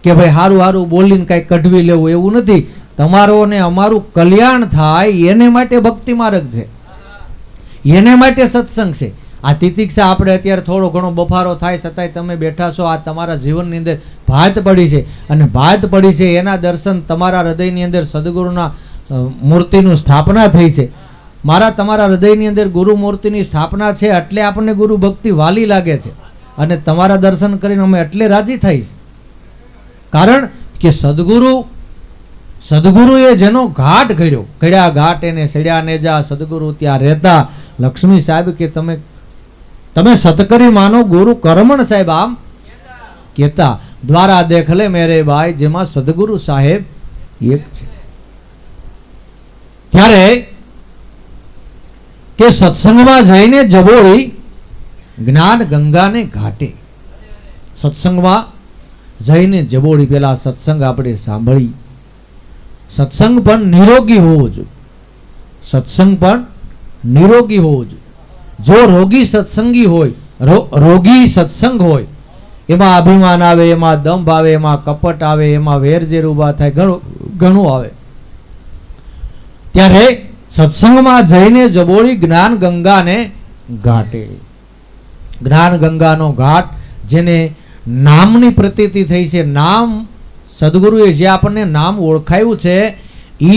કે ભાઈ સારું બોલીને કાંઈ કઢવી લેવું એવું નથી. તમારું ને અમારું કલ્યાણ થાય એને માટે ભક્તિ માર્ગ છે, એને માટે સત્સંગ છે. આ તિતિક્ષા આપણે અત્યારે થોડો ઘણો બફારો થાય છતાંય તમે બેઠા છો. આ તમારા જીવનની અંદર ભાત પડી છે, અને ભાત પડી છે એના દર્શન તમારા હૃદયની અંદર સદગુરુના મૂર્તિનું સ્થાપના થઈ છે. મારા તમારા હૃદયની અંદર ગુરુ મૂર્તિની સ્થાપના છે એટલે આપણને ગુરુ ભક્તિ વાલી લાગે છે, અને તમારા દર્શન કરીને અમે એટલે રાજી થાય છે. કારણ કે સદગુરુએ જેનો ઘાટ ઘડ્યો, ઘડ્યા ઘાટ એને સડ્યા ને જા, સદગુરુ ત્યાં રહેતા. લક્ષ્મી સાહેબ કે તમે સતકરી માનો ગુરુ કરમણ સાહેબ આમ કહેતા. દ્વારા દેખલે મેરે ભાઈ, જેમાં સદગુરુ સાહેબ એક છે. ત્યારે કે સત્સંગમાં જઈને જબોળી જ્ઞાન ગંગાને ઘાટે. સત્સંગમાં જઈને જબોળી, પેલા સત્સંગ આપણે સાંભળી. સત્સંગ પણ નિરોગી હોવો જોઈએ. સત્સંગ પણ નિરોગી હોવો જોઈએ. જો રોગી સત્સંગી હોય, રોગી સત્સંગ હોય, એમાં અભિમાન આવે, એમાં દંભ આવે, એમાં કપટ આવે, એમાં વેરઝેર ઊભા થાય, ઘણું આવે. ત્યારે સત્સંગમાં જઈને જબોળી જ્ઞાન ગંગાને ઘાટે. જ્ઞાન ગંગાનો ઘાટ, જેને નામની પ્રતીતિ થઈ છે. નામ સદગુરુએ જે આપણને નામ ઓળખાયું છે, એ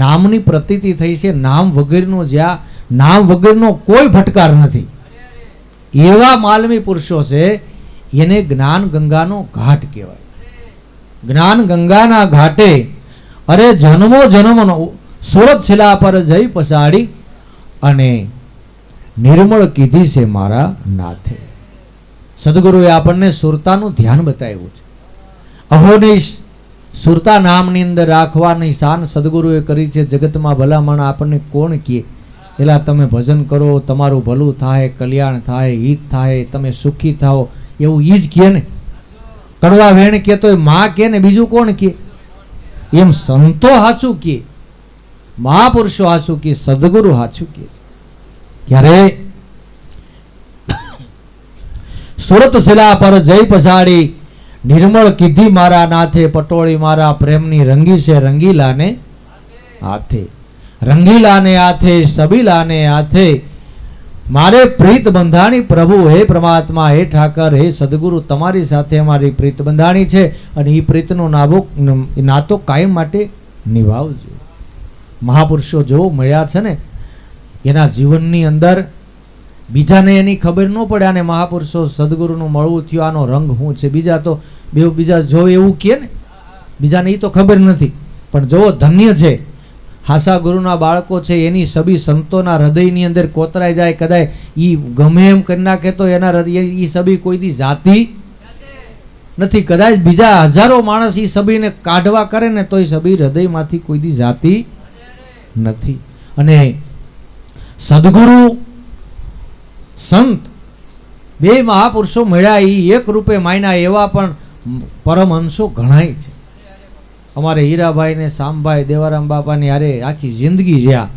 નામની પ્રતીતિ થઈ છે. નામ વગરનો કોઈ ભટકાર નથી. એવા માલમી પુરુષો છે, એને જ્ઞાન ગંગાનો ઘાટ કહેવાય. જ્ઞાન ગંગાના ઘાટે અરે જન્મો જન્મનો સુરત શિલા પર જઈ પસાડી, અને નિર્મળ કીધી છે મારા નાથે. સદગુરુએ આપણને સુરતાનું ધ્યાન બતાવ્યું છે. અહોની સુરતા નામની અંદર રાખવાની શાન સદગુરુએ કરી છે. જગતમાં ભલામણ આપણને કોણ કહે? એલા તમે ભજન કરો, તમારું ભલું થાય, કલ્યાણ થાય, હિત થાય, તમે સુખી થાઓ, એવું ઈ જ કહે ને. કડવા વેણ કહેતો માં કહે ને, બીજું કોણ કહે? એમ સંતો હાચું કહે, મહાપુરુષો હાચું કહે, સદગુરુ હાચું કહે. ત્યારે સુરત શિલા પર જઈ પછાડી, નિર્મળ કીધી મારા નાથે, પટોળી મારા પ્રેમની રંગી છે રંગીલાને હાથે. રંગીલાને હાથે, સબીલાને હાથે, મારે પ્રીત બંધાણી પ્રભુ. હે પરમાત્મા, હે ઠાકર, હે સદગુરુ, તમારી સાથે અમારી પ્રીત બંધાણી છે, અને એ પ્રીતનો નાતો કાયમ માટે નિભાવજો. મહાપુરુષો જો મળ્યા છે ને, એના જીવનની અંદર બીજાને એની ખબર ન પડે. અને મહાપુરુષો સદગુરુનું મળવું થયું, આનો રંગ શું છે. બીજા જો એવું કહે ને, બીજાને એ તો ખબર નથી. પણ જો ધન્ય છે, હાસા ગુરુના બાળકો છે, એની સબી સંતોના હૃદયની અંદર કોતરાઈ જાય. કદાચ એ ગમે એમ કરી નાખે તો એના હૃદય એ સબી કોઈ દી જાતી નથી. કદાચ બીજા હજારો માણસ એ સબીને કાઢવા કરે ને, તો એ સબી હૃદયમાંથી કોઈ દી જાતી નથી. અને સદગુરુ સંત બે મહાપુરુષો મળ્યા, એ એક રૂપે માયના એવા પણ પરમહંસો ઘણાય છે. અમારે હીરાભાઈ ને શામભાઈ દેવારામ બાપાની હારે આખી જિંદગી રહ્યા.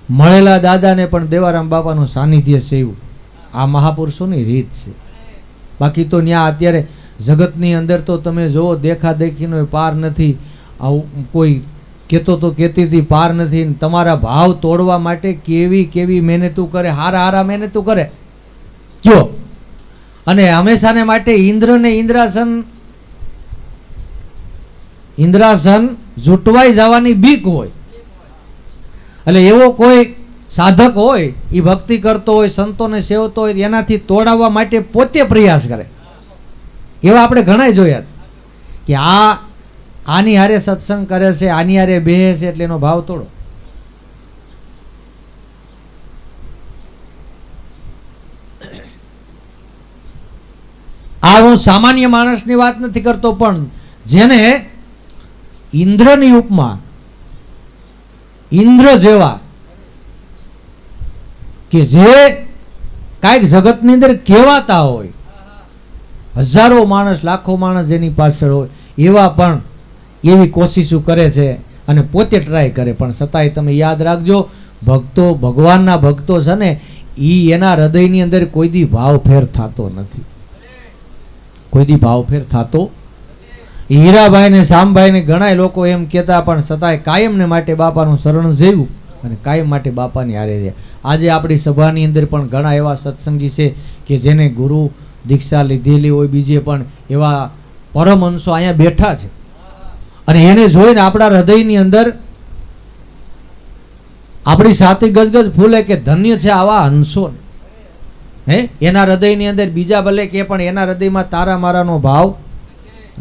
મળેલા દાદાને પણ દેવારામ બાપાનું સાનિધ્ય છે. એવું આ મહાપુરુષોની રીત છે. બાકી તો ત્યાં અત્યારે જગતની અંદર તો તમે જુઓ, દેખાદેખીનો પાર નથી. આવું કોઈ કહેતો તો કહેતીથી પાર નથી. તમારા ભાવ તોડવા માટે કેવી મહેનતું કરે, હારા મહેનતું કરે કયો. અને હંમેશાને માટે ઇન્દ્રને ઇન્દ્રાસન જૂટવાઈ જવાની બીક હોય. એટલે એવો કોઈ સાધક હોય, એ ભક્તિ કરતો હોય, સંતોને સેવતો હોય, એનાથી તોડાવવા માટે પોતે પ્રયાસ કરે. એવા આપણે ઘણા જોયા છે કે આની હારે સત્સંગ કરે છે, આની હારે બેહે છે, એટલે એનો ભાવ તોડો. આ હું સામાન્ય માણસની વાત નથી કરતો, પણ જેને ઇન્દ્રની ઉપમા, ઇન્દ્ર જેવા કે જે કાંઈક જગતની અંદર કહેવાતા હોય, હજારો માણસ, લાખો માણસ જેની પાછળ હોય, એવા પણ એવી કોશિશો કરે છે અને પોતે ટ્રાય કરે. પણ છતાંય તમે યાદ રાખજો, ભક્તો, ભગવાનના ભક્તો છે ને, એ એના હૃદયની અંદર કોઈ દી ભાવ ફેર થતો નથી. કોઈ દી ભાવ ફેર થતો. હીરાભાઈ ને શામભાઈ ને ઘણા લોકો એમ કહેતા, પણ છતાંય કાયમને માટે બાપાનું શરણ જેવું અને કાયમ માટે બાપાની હારે રહ્યા. આજે આપણી સભાની અંદર પણ ઘણા એવા સત્સંગી છે કે જેને ગુરુ દીક્ષા લીધેલી હોય, બીજે પણ એવા પરમહંસો અહીંયા બેઠા છે, અને એને જોઈને આપણા હૃદયની અંદર આપણી છાતી ગજગજ ફૂલે કે ધન્ય છે આવા હંસો. હે, એના હૃદયની અંદર બીજા ભલે કે પણ એના હૃદયમાં તારા મારાનો ભાવ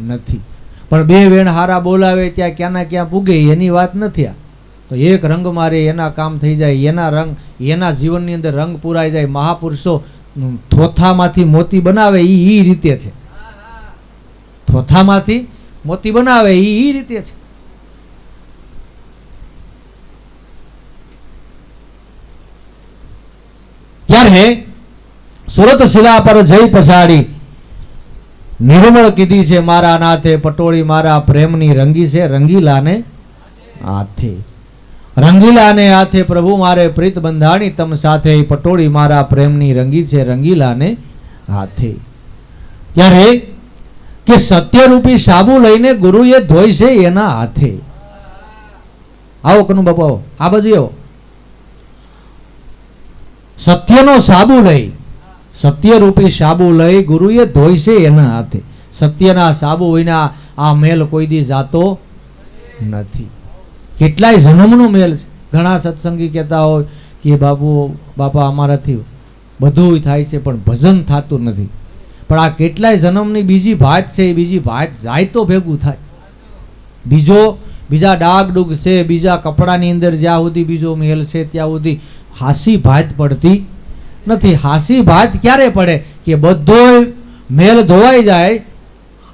નથી. પણ બે વેણ હારા બોલાવે ત્યાં ક્યાંના ક્યાં પૂગે એની વાત નથી. આ તો એક રંગ મારે એના કામ થઈ જાય, એના રંગ એના જીવનની અંદર રંગ પુરાઈ જાય. મહાપુરુષો થોથામાંથી મોતી બનાવે એ રીતે છે, થોથામાંથી મોતી બનાવે એ રીતે છે. ત્યારે સુરત શિલા પર જઈ પછાડી નિર્મળ કીધી છે મારા નાથે, પટોળી મારા પ્રેમની રંગી છે રંગીલાને હાથે. રંગીલાને હાથે પ્રભુ મારે પ્રીત બંધાણી તમ સાથે, પટોળી મારા પ્રેમની રંગી છે રંગીલાને હાથે. ત્યારે કે સત્યરૂપી સાબુ લઈને ગુરુએ ધોઈ છે એના હાથે. આવો કનુ બાપુ આવો, આ બાજુ આવો. સત્યનો સાબુ લઈ, સત્યરૂપી સાબુ લઈ ગુરુએ ધોઈ છે એના હાથે. સત્યના સાબુ વિના આ મેલ કોઈ દી જાતો નથી. કેટલાય જન્મનો મેલ છે. ઘણા સત્સંગી કહેતા હોય કે બાપા અમારાથી બધું થાય છે પણ ભજન થતું નથી. પણ આ કેટલાય જન્મની બીજી ભાત છે, એ બીજી ભાત જાય તો ભેગું થાય. બીજા ડાગડુગ છે, બીજા કપડાની અંદર જ્યાં સુધી બીજો મેલ છે ત્યાં સુધી હાસી ભાત પડતી નથી. હાસી ભાત ક્યારે પડે કે બધો મેલ ધોવાઈ જાય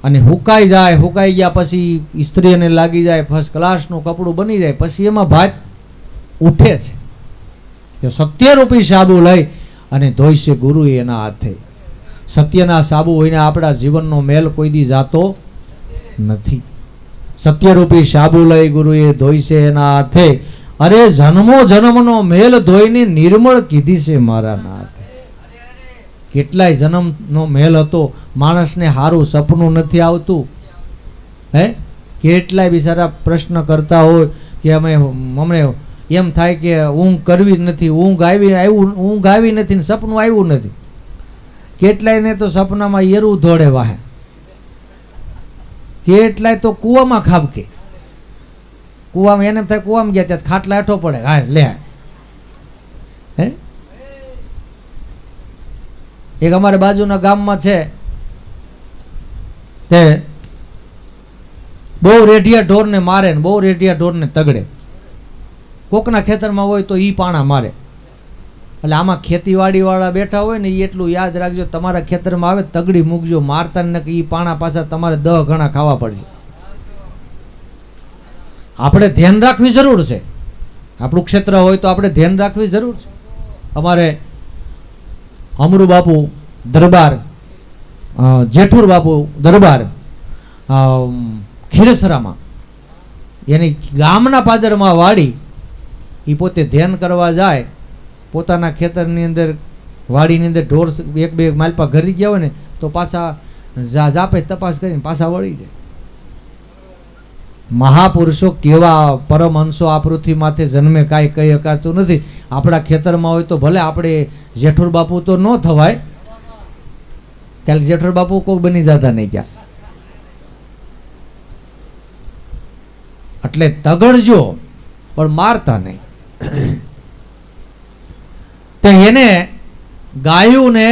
અને હુકાઈ જાય. હુકાઈ ગયા પછી સ્ત્રીને લાગી જાય, ફર્સ્ટ ક્લાસનું કપડું બની જાય, પછી એમાં ભાત ઉઠે છે. કે સત્યરૂપી સાબુ લઈ અને ધોઈ છે ગુરુ એના હાથે. સત્યના સાબુ હોઈને આપણા જીવનનો મેલ કોઈ દી જાતો નથી. સત્યરૂપી સાબુ લઈ ગુરુએ ધોઈ છે એના હાથે. અરે જન્મો જન્મનો મેલ ધોઈને નિર્મળ કીધી છે મારા નાથે. કેટલાય જન્મનો મેલ હતો, માણસને સારું સપનું નથી આવતું. હે, કેટલાય બિચારા પ્રશ્ન કરતા હોય કે અમને એમ થાય કે ઊંઘ કરવી જ નથી, ઊંઘ આવી નથી ને સપનું આવ્યું નથી. કેટલાયને તો સપનામાં એરું ધોળે વાહે, કેટલાય તો કૂવામાં ખાબકે. કૂવામાં એને થાય કૂવામાં ગયા ત્યાં ખાટલા હેઠો પડે, હા લે. હે, એક અમારે બાજુના ગામમાં છે, તે બહુ રેઢિયા ઢોરને મારે ને બહુ રેઢિયા ઢોરને તગડે. કોકના ખેતરમાં હોય તો ઈ પાણા મારે. એટલે આમાં ખેતીવાડી વાળા બેઠા હોય ને એ એટલું યાદ રાખજો, તમારા ખેતરમાં આવે તગડી મૂકજો, મારતા ને ઈ પાણા પાછા તમારે 10 ગણા ખાવા પડશે. આપણે ધ્યાન રાખવી જરૂર છે. આપણું ક્ષેત્ર હોય તો આપણે ધ્યાન રાખવી જરૂર છે. અમારે અમરુ બાપુ દરબાર, જેઠુર બાપુ દરબાર ખીરસરામાં, એની ગામના પાદરમાં વાડી, એ પોતે ધ્યાન કરવા જાય. પોતાના ખેતરની અંદર વાડીની અંદર ઢોર 1-2 માલપા ઘરી ગયા હોય ને તો પાછા જાપે તપાસ કરીને પાછા વળી જાય. મહાપુરુષો કેવા પરમહંસો આ પૃથ્વી માથે જન્મે કાંઈ કહી શકાતું નથી. આપણા ખેતરમાં હોય તો ભલે આપણે જેઠુર બાપુ તો ન થવાય, ત્યારે જેઠુર બાપુ કોઈ બની જતા નહીં ક્યાં. એટલે તગડજો પણ મારતા નહીં. તો એને ગાયું ને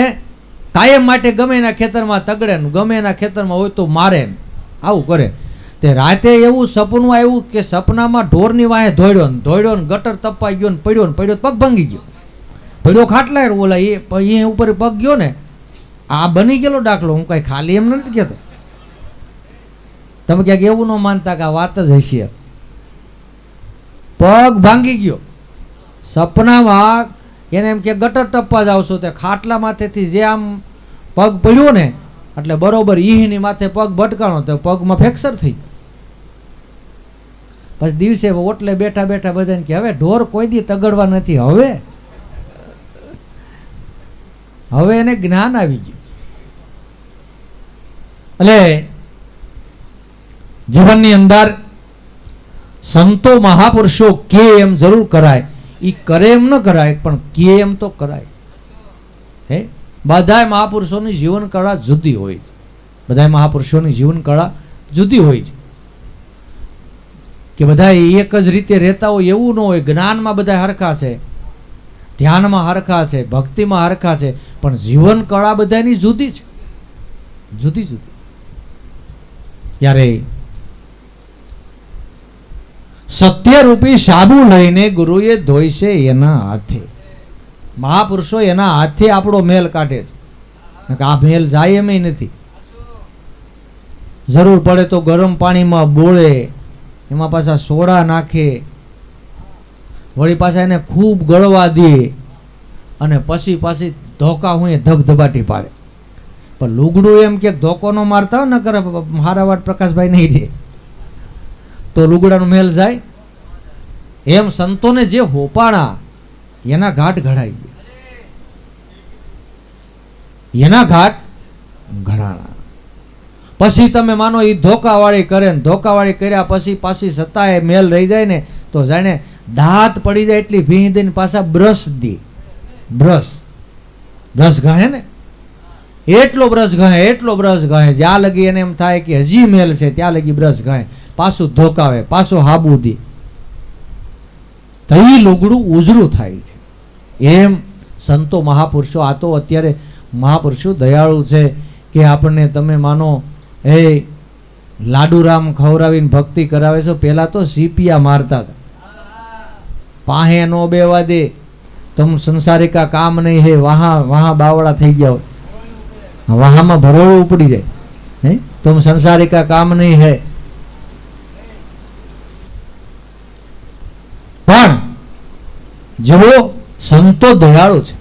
કાયમ માટે ગમે એના ખેતરમાં તગડે ને ગમે એના ખેતરમાં હોય તો મારે ને આવું કરે. તે રાતે એવું સપનું આવ્યું કે સપનામાં ઢોરની વાહે ધોડ્યો ને ગટર તપાઈ ગયો ને પડ્યો પગ ભાંગી ગયો. પડ્યો ખાટલા ઓલા એ ઉપર પગ ગયો ને, આ બની ગયેલો દાખલો. હું કઈ ખાલી એમ નથી કહેતો, તમે ક્યાંક એવું ન માનતા કે આ વાત જ હશે. પગ ભાંગી ગયો સપનામાં. એને એમ કે ગટર ટપ્પા જ આવશો, તે ખાટલા માથેથી જે આમ પગ પડ્યો ને એટલે બરોબર ઈની માથે પગ ભટકાણો તો પગમાં ફ્રેક્ચર થઈ. પછી દિવસે ઓટલે બેઠા બેઠા બધાને કે હવે ઢોર કોઈ દી તગડવા નથી. હવે એને જ્ઞાન આવી ગયું. એટલે જીવનની અંદર સંતો મહાપુરુષો કે એમ જરૂર કરાય, એ કરે એમ ન કરાય પણ કે એમ તો કરાય. હે, બધાય મહાપુરુષોની જીવન કળા જુદી હોય છે. બધાય મહાપુરુષોની જીવન કળા જુદી હોય છે કે બધા એક જ રીતે રહેતા હોય એવું ન હોય. જ્ઞાનમાં બધા હરખા છે, ધ્યાનમાં હરખા છે, ભક્તિમાં હરખા છે, પણ જીવન કળા બધાની જુદી છે, જુદી જુદી. ત્યારે સત્યરૂપી સાબુ લઈને ગુરુએ ધોઈશે એના હાથે. મહાપુરુષો એના હાથે આપણો મેલ કાઢે છે. આ મેલ જાય એમ નથી. જરૂર પડે તો ગરમ પાણીમાં બોળે, એમાં પાછા સોડા નાખે, વળી પાછા એને ખૂબ ગળવા દે અને પછી પાછી ધોકા હું ધબધબાટી પાડે. પણ લુગડું એમ કે ધોકો ન મારતા હોય ન કરે મારા વાત પ્રકાશભાઈ નહીં રહે તો લુગડાનો મેલ જાય. એમ સંતોને જે હોપાણા એના ઘાટ ઘડાઈ ગયા, એના ઘાટ ઘડાણા. પછી તમે માનો એ ધોકાવાળી કરે ને ધોકાવાળી કર્યા પછી પાછી સત્તાએ મેલ રહી જાય ને તો જાણે દાંત પડી જાય એટલી ભીંગ દઈને પાછા બ્રશ દે. બ્રશ ગાહે ને એટલો બ્રશ ગાહે, એટલો બ્રશ ગાહે, જ્યાં લગી એને એમ થાય કે હજી મેલ છે ત્યાં લગી બ્રશ ગાહે, પાછું ધોકાવે, પાછું હાબુ દે, તો એ લુગડું ઉજળું થાય છે. એમ સંતો મહાપુરુષો, આ તો અત્યારે મહાપુરુષો દયાળુ છે કે આપણને તમે માનો એ લાડુરામ ખવડાવીને ભક્તિ કરાવે છે. પહેલા તો સીપિયા મારતા હતા, પાહે નો બેવા દે, तुम संसारी का काम नहीं है, वहां वहां बावड़ा થઈ ગયા હોય, વહામાં ભરોળું ઉપડી જાય. હે तुम संसारी का काम नहीं है. પણ જેવો સંતો દયાળુ છે,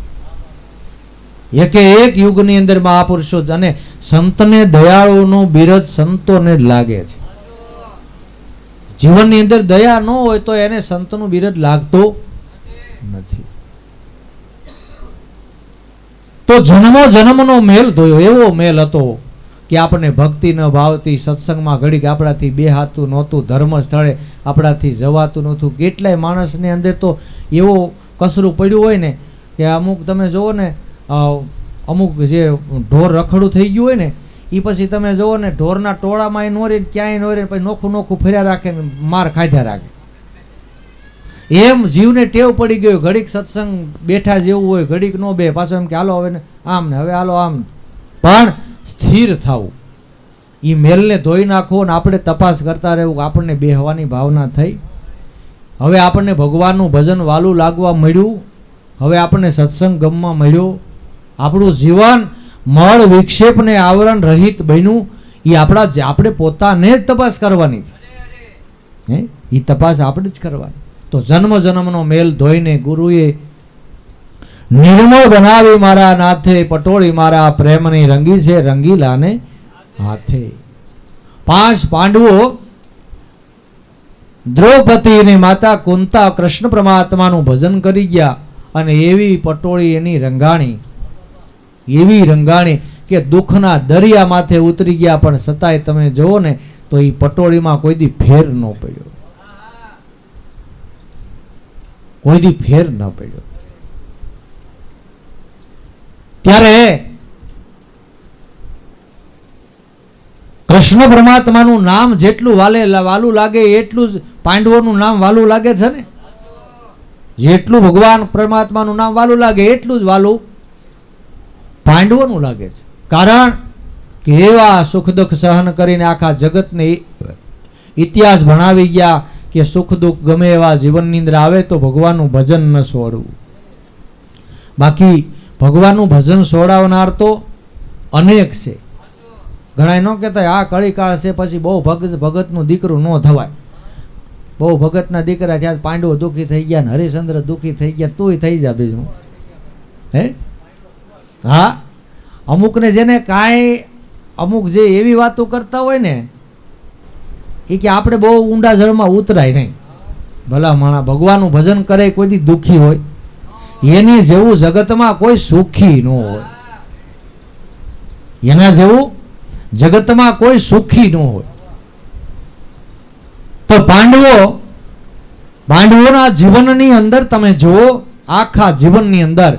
એકે એક યુગની અંદર મહાપુરુષો અને સંતને દયાળુનું બિરદ સંતોને લાગે છે. જીવનની અંદર દયા ન હોય તો એને સંતનું બિરદ લાગતો નથી. તો જન્મો જન્મનો મેલ ધોયો, એવો મેલ હતો કે આપણને ભક્તિ ન ભાવતી, સત્સંગમાં ઘડીક આપણાથી બેહાતું નહોતું, ધર્મ સ્થળે આપણાથી જવાતું નહોતું. કેટલાય માણસની અંદર તો એવો કસરું પડ્યું હોય ને કે અમુક તમે જુઓ ને અમુક જે ઢોર રખડું થઈ ગયું હોય ને એ પછી તમે જુઓ ને ઢોરના ટોળામાં એ નો રહે, ક્યાંય નો રહે, પછી નોખું નોખું ફર્યા રાખે ને માર ખાધ્યા રાખે. એમ જીવને ટેવ પડી ગયો, ઘડીક સત્સંગ બેઠા જેવું હોય, ઘડીક નો બે, પાછો એમ કે હાલો હવે આમ ને હવે હાલો આમ. પણ સ્થિર થવું, એ મેલને ધોઈ નાખવો ને આપણે તપાસ કરતા રહેવું. આપણને બેહવાની ભાવના થઈ, હવે આપણને ભગવાનનું ભજન વાલું લાગવા મળ્યું, હવે આપણને સત્સંગ ગમવા મળ્યો, આપણું જીવન મળ વિક્ષેપને આવરણ રહિત બન્યું. એ આપણે પોતાને જ તપાસ કરવાની છે. હે એ તપાસ આપણે જ કરવાની. તો જન્મ જન્મનો મેલ ધોઈને ગુરુએ નિર્મળ બનાવી મારા નાથે, પટોળી મારા પ્રેમની રંગી છે રંગીલાને હાથે. 5 પાંડવો દ્રૌપદીની માતા કુંતા કૃષ્ણ પરમાત્માનું ભજન કરી ગયા અને એવી પટોળી એની રંગાણી, એવી રંગાણી કે દુઃખના દરિયા માથે ઉતરી ગયા. પણ છતાંય તમે જુઓ ને તો એ પટોળીમાં કોઈ દી ફેર ન પડ્યો, કોઈ દી ફેર ન પડ્યો. ત્યારે કૃષ્ણ પરમાત્માનું નામ જેટલું વાલું લાગે એટલું જ પાંડવોનું નામ વાલું લાગે છે ને. જેટલું ભગવાન પરમાત્માનું નામ વાલું લાગે એટલું જ વાલું પાંડવોનું લાગે છે. કારણ કે એવા સુખ દુઃખ સહન કરીને આખા જગતને ઇતિહાસ ભણાવી ગયા કે સુખ દુઃખ ગમે એવા જીવનની અંદર આવે તો ભગવાનનું ભજન ન છોડવું. બાકી ભગવાનનું ભજન છોડાવનાર તો અનેક છે. ઘણા ન કહેતા આ કળીકાળ છે પછી બહુ ભગતનું દીકરું ન થવાય. બહુ ભગતના દીકરા થયા, પાંડવો દુઃખી થઈ ગયા ને હરિશ્ચંદ્ર દુઃખી થઈ ગયા, તુંય થઈ જા બીજું. હે હા, અમુકને જેને કાંઈ અમુક જે એવી વાતો કરતા હોય ને એ કે આપણે બહુ ઊંડા જળમાં ઉતરાય નહીં. ભલા માણા ભગવાનનું ભજન કરે કોઈ દી દુઃખી હોય, એની જેવું જગતમાં કોઈ સુખી ન હોય, એના જેવું જગતમાં કોઈ સુખી ન હોય. તો પાંડવોના જીવનની અંદર તમે જુઓ, આખા જીવનની અંદર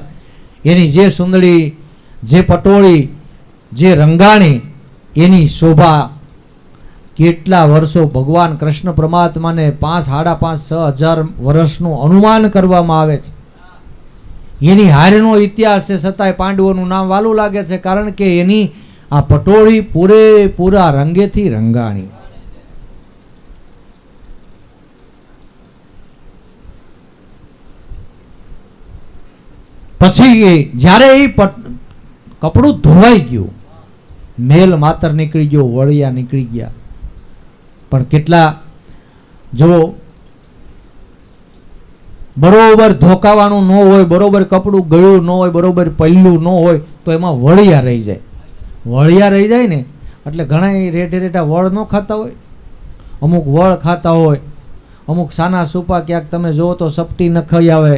એની જે સુંદરી જે પટોળી, જે રંગાણી, એની શોભા કેટલા વર્ષો ભગવાન કૃષ્ણ પરમાત્માને 5, 5.5, 6,000 વર્ષનું અનુમાન કરવામાં આવે છે. એની હારનો ઇતિહાસ છે, છતાંય પાંડવોનું નામ વાલું લાગે છે, કારણ કે એની આ પટોળી પૂરેપૂરા રંગેથી રંગાણી છે. પછી જ્યારે એ કપડું ધોવાઈ ગયું, મેલ માતર નીકળી ગયો, વળિયા નીકળી ગયા, પણ કેટલા જો બરોબર ધોકાવાનું ન હોય, બરોબર કપડું ગળ્યું ન હોય, બરોબર પલ્લું ન હોય તો એમાં વળિયા રહી જાય. વળિયા રહી જાય ને એટલે ઘણા રેઠે રેઠા વળ ન ખાતા હોય, અમુક વળ ખાતા હોય, અમુક સાના સુપા ક્યાંક તમે જુઓ તો સપટી ન ખાઈ આવે.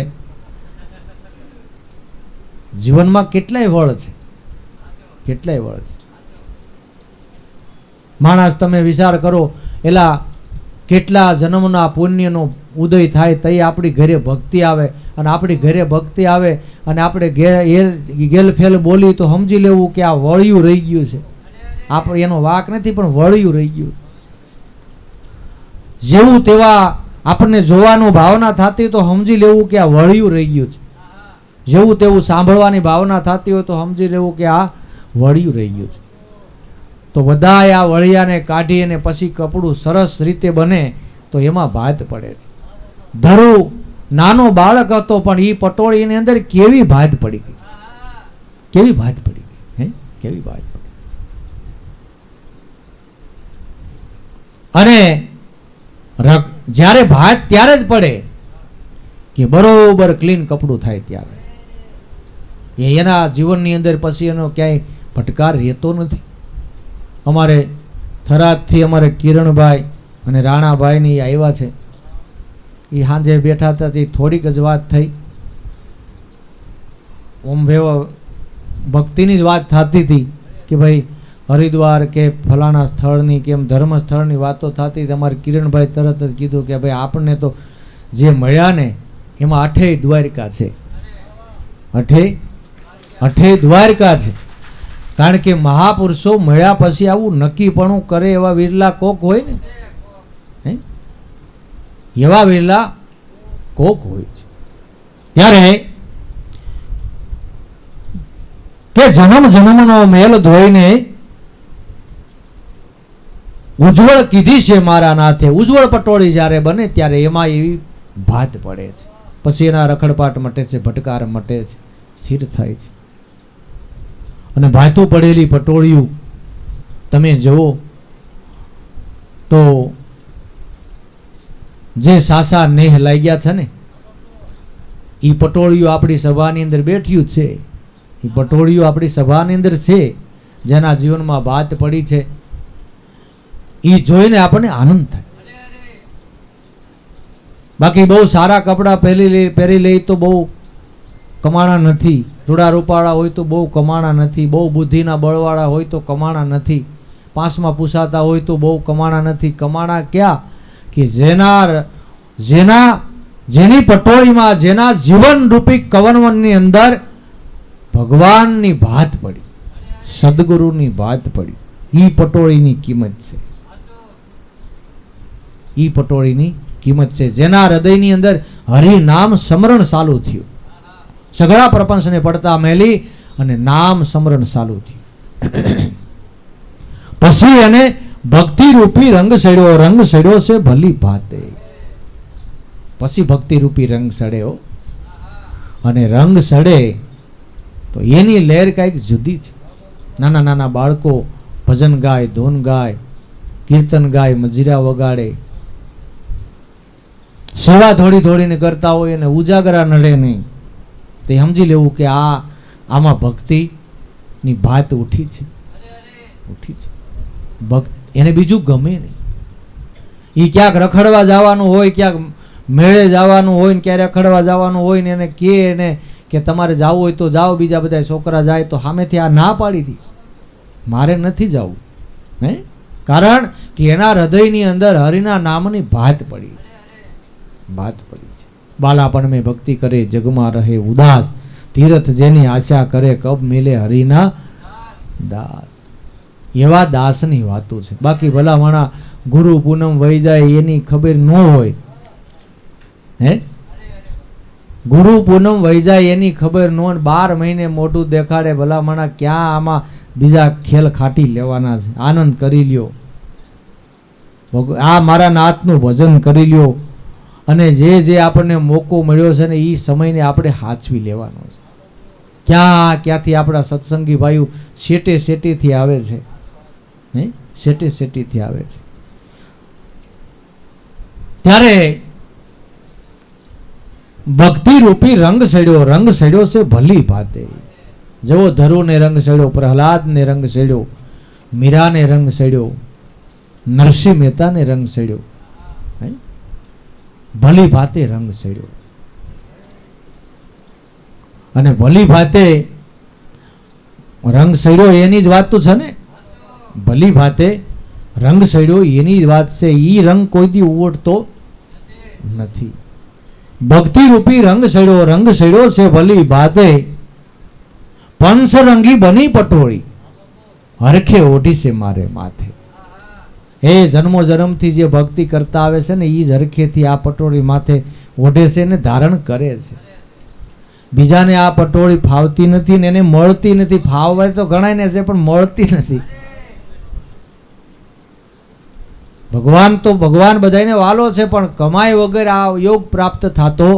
જીવનમાં કેટલાય વળ છે, કેટલાય વળ છે. માણસ તમે વિચાર કરો, એલા કેટલા જન્મના પુણ્યનો ઉદય થાય તઈ આપણી ઘરે ભક્તિ આવે, અને આપણી ઘરે ભક્તિ આવે અને આપણે ગેલફેલ બોલી તો સમજી લેવું કે આ વળિયું રહી ગયું છે. આપણે એનો વાક નથી, પણ વળિયું રહી ગયું. જેવું તેવા આપણને જોવાનું ભાવના થતી તો સમજી લેવું કે આ વળિયું રહી ગયું છે. જેવું તેવું સાંભળવાની ભાવના થતી હોય તો સમજી લેવું કે આ વળિયું રહી ગયું છે. તો બધાય આ વળિયાને કાઢી અને પછી કપડું સરસ રીતે બને તો એમાં ભાત પડે છે. ધરુ નાનો બાળક હતો, પણ એ પટોળીની અંદર કેવી ભાત પડી ગઈ, કેવી ભાત પડી ગઈ, હે કેવી ભાત પડી. અને જ્યારે ભાત ત્યારે જ પડે કે બરોબર ક્લીન કપડું થાય ત્યારે. એના જીવનની અંદર પછી એનો ક્યાંય ભટકાર રહેતો નથી. અમારે થરાદથી અમારે કિરણભાઈ અને રાણાભાઈની આવ્યા છે. એ સાંજે બેઠા હતા, તે થોડીક જ વાત થઈ. ઓમ ભક્તિની જ વાત થતી હતી કે ભાઈ હરિદ્વાર કે ફલાણા સ્થળની કે એમ ધર્મ સ્થળની વાતો થતી. અમારે કિરણભાઈ તરત જ કીધું કે ભાઈ આપણને તો જે મળ્યા ને એમાં 8 દ્વારકા છે, 8 દ્વારકા છે. કારણ કે મહાપુરુષો મળ્યા પછી આવું નક્કીપણું કરે એવા વિરલા કોક હોય ને, એવા વિરલા કોક હોય છે. ત્યારે કે જન્મ જન્મનો મેલ ધોઈને ઉજ્જવળ કીધી છે મારા નાથે. ઉજ્જવળ પટોળી જ્યારે બને ત્યારે એમાં એવી ભાત પડે છે. પછી એના રખડપાટ મટે છે, ભટકાર મટે છે, સ્થિર થાય છે. અને ભાતું પડેલી પટોળિયું તમે જુઓ તો જે સાસા નેહ લાગ્યા છે ને, એ પટોળિયું આપણી સભાની અંદર બેઠ્યું છે. એ પટોળિયું આપણી સભાની અંદર છે, જેના જીવનમાં ભાત પડી છે. એ જોઈને આપણને આનંદ થાય. બાકી બહુ સારા કપડાં પહેરી લઈ તો બહુ કમાણા નથી. રૂડા રૂપાળા હોય તો બહુ કમાણા નથી. બહુ બુદ્ધિના બળવાળા હોય તો કમાણા નથી. 5માં પૂછાતા હોય તો બહુ કમાણા નથી. કમાણા ક્યાં કે જેની પટોળીમાં, જેના જીવન રૂપી કવનવનની અંદર ભગવાનની ભાત પડી, સદગુરુની ભાત પડી, ઈ પટોળીની કિંમત છે. ઈ પટોળીની કિંમત છે. જેના હૃદયની અંદર હરિનામ સ્મરણ ચાલુ થયું, સઘળા પ્રપંચને પડતા મેલી અને નામ સ્મરણ ચાલુ થયું. પછી એને ભક્તિ રૂપી રંગ સડ્યો છે ભલી ભાતે. પછી ભક્તિ રૂપી રંગ સડ્યો, અને રંગ સડે તો એની લહેર કાંઈક જુદી છે. નાના નાના બાળકો ભજન ગાય, ધૂન ગાય, કીર્તન ગાય, મજીરા વગાડે, સેવા થોડીને કરતા હોય અને ઉજાગરા નડે નહીં. તે સમજી લેવું કે આમાં ભક્તિની ભાત ઉઠી છે. એને બીજું ગમે નહીં. એ ક્યાંક રખડવા જવાનું હોય, ક્યાંક મેળે જવાનું હોય ને, ક્યારે રખડવા જવાનું હોય ને એને કે તમારે જવું હોય તો જાઓ, બીજા બધા છોકરા જાય તો સામેથી આ ના પાડી દી, મારે નથી જવું. કારણ કે એના હૃદયની અંદર હરિના નામની ભાત પડી છે. બાલાપણ મેં ભક્તિ કરે જગમાં રહે ઉદાસ, તીરથ જેની આશા કરે કબ મિલે હરિના દાસ. એવા દાસની વાતો છે. બાકી ભલા માણા ગુરુ પૂનમ વહી જાય એની ખબર ન હોય, હે, ગુરુ પૂનમ વહી જાય એની ખબર ન હોય, 12 મહિને મોટું દેખાડે, ભલા માણા ક્યાં આમાં બીજા ખેલ ખાટી લેવાના છે. આનંદ કરી લ્યો, આ મારા નાથનું ભજન કરી લ્યો, અને જે આપણને મોકો મળ્યો છે ને એ સમયને આપણે સાચવી લેવાનો છે. ક્યાંથી આપણા સત્સંગી ભાઈઓ શેટેથી આવે છે, હે, શેટેથી આવે છે. ત્યારે ભક્તિ રૂપી રંગ સડ્યો છે ભલી ભાતે. જેવો ધરુને રંગ સડ્યો, પ્રહલાદને રંગ સડ્યો, મીરાને રંગ સડ્યો, નરસિંહ મહેતાને રંગ સડ્યો, ભલી ભાતે રંગ સડ્યો. અને ભલી ભાતે રંગ સડ્યો એની જ વાત તો છે ને. ભલી ભાતે રંગ સડ્યો એની જ વાત છે. ઈ રંગ કોઈ દી ઉવડતો નથી. ભક્તિ રૂપી રંગ સડ્યો છે ભલી ભાતે, પંચરંગી બની પટોળી, હરખે ઓઢી છે મારે માથે. એ જન્મો જન્મથી જે ભક્તિ કરતા આવે છે ને એ જ હરખેથી આ પટોળી માથે ઓઢે છે ને ધારણ કરે છે. બીજાને આ પટોળી ફાવતી નથી ને એને મળતી નથી. ફાવવાય તો ગણાય છે પણ મળતી નથી. ભગવાન બધાને વાલો છે પણ કમાઈ વગર આ યોગ પ્રાપ્ત થતો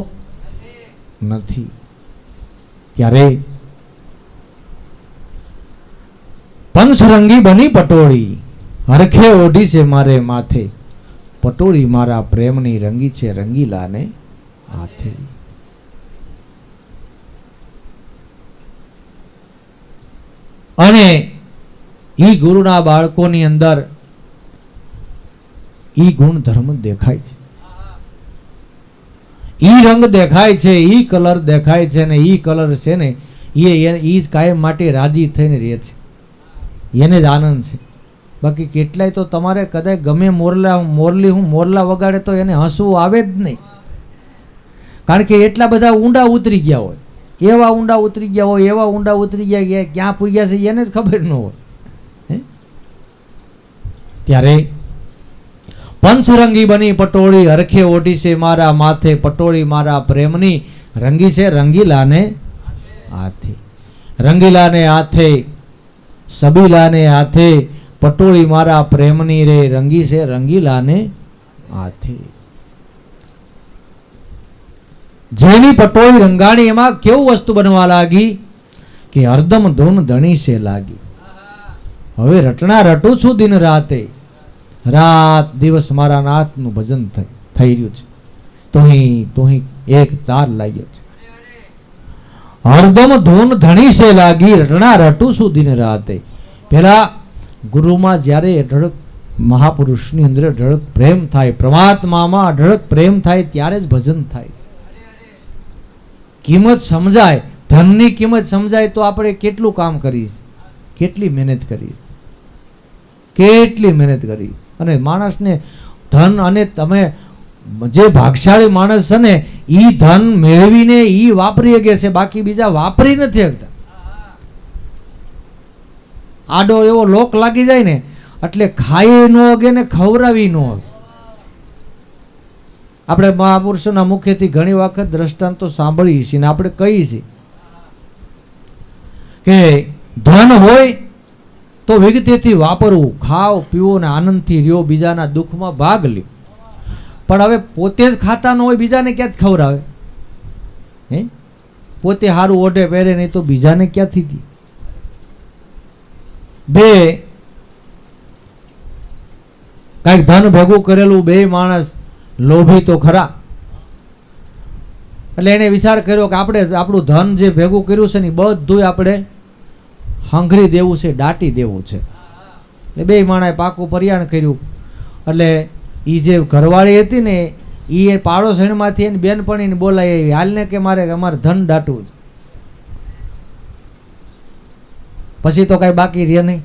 નથી. ત્યારે પંચરંગી બની પટોળી, હરખે ઓઢી છે મારે માથે, પટોળી મારા પ્રેમની રંગી છે રંગીલાને હાથે. અને ઈ ગુરુના બાળકોની અંદર ઈ ગુણ ધર્મ દેખાય છે, ઈ રંગ દેખાય છે, ઈ કલર દેખાય છે. ને ઈ કલર છે ને એ કાયમ માટે રાજી થઈને રહે છે, એને જ આનંદ છે. બાકી કેટલાય તો તમારે કદાચ ગમે મોરલા વગાડે તો એને હસવું આવે જ નહીં. કારણ કે એટલા બધા ઊંડા ઉતરી ગયા હોય, એવા ઊંડા ઉતરી ગયા ક્યાં પૂગ્યા છે એને જ ખબર ન હોય. ત્યારે પંચરંગી બની પટોળી, હરખે ઓઢી છે મારા માથે, પટોળી મારા પ્રેમની રંગી છે રંગીલાને હાથે. રંગીલાને હાથે, સબીલાને હાથે, પટોળી મારા પ્રેમની રે રંગી છે રંગીલાને હાથે. જેની પટોળી રંગાણી એમાં કેવું વસ્તુ બનવા લાગી કે હરદમ ધૂન ધણી છે લાગી. હવે રટણા રટું છું દિન રાતે, રાત દિવસ મારા નાથનું ભજન થઈ રહ્યું છે. તોહી એક તાર લાગ્યો છે. હરદમ ધૂન ધણી છે લાગી, રટણા રટું છું દિન રાતે. પેલા ગુરુમાં જ્યારે અઢળક મહાપુરુષની અંદર અઢળક પ્રેમ થાય, પ્રમાત્મામાં અઢળક પ્રેમ થાય ત્યારે જ ભજન થાય છે. કિંમત સમજાય, ધનની કિંમત સમજાય તો આપણે કેટલું કામ કરીશ, કેટલી મહેનત કરીશ. અને માણસને ધન, અને તમે જે ભાગશાળી માણસ છે ને એ ધન મેળવીને એ વાપરી શકે છે, બાકી બીજા વાપરી નથી શકતા. આડો એવો લોક લાગી જાય ને એટલે ખાઈ ન હોગે ને ખવડાવી ન હોગે. આપણે મહાપુરુષોના મુખેથી ઘણી વખત દ્રષ્ટાંતો સાંભળીએ છીએ ને આપણે કહીએ છીએ કે ધન હોય તો વિગતેથી વાપરવું, ખાઓ પીવો ને આનંદથી રહ્યો, બીજાના દુઃખમાં ભાગ લ્યો. પણ હવે પોતે જ ખાતા ન હોય બીજાને ક્યાંથી ખવડાવે? હે, પોતે સારું ઓઢે પહેરે નહીં તો બીજાને ક્યાંથી દે? બે કાંઈક ધન ભેગું કરેલું બે માણસ લોભી તો ખરા, એટલે એને વિચાર કર્યો કે આપણે આપણું ધન જે ભેગું કર્યું છે ને બધું આપણે હંઘરી દેવું છે, દાટી દેવું છે. એટલે બે માણાએ પાકું પર્યાણ કર્યું. એટલે એ જે ઘરવાળી હતી ને એ પાડોશણીમાંથી એની બેનપણીને બોલાવી, હાલને કે અમારે ધન દાટવું. પછી તો કાંઈ બાકી રહે નહીં.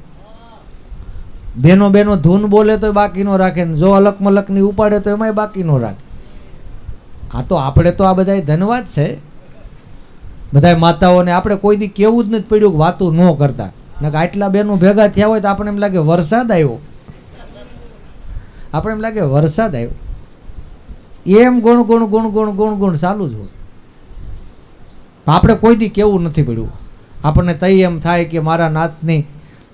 બેનો ધૂન બોલે તો બાકી નો રાખે ને જો અલક મલકની ઉપાડે તો એમાંય બાકી નો રાખે. આ તો આપણે તો આ બધા ધનવાદ છે. બધા માતાઓને આપણે કોઈ દી કેવું જ નથી પડ્યું કે વાતું ન કરતા. ને આટલા બેનો ભેગા થયા હોય તો આપણે એમ લાગે વરસાદ આવ્યો, આપણે એમ લાગે વરસાદ આવ્યો. એમ ગુણ ગુણ ગુણ ગુણ ગુણ ગુણ ચાલુ જ હોય. આપણે કોઈ દી કેવું નથી પડ્યું. આપણને તઈ એમ થાય કે મારા નાથની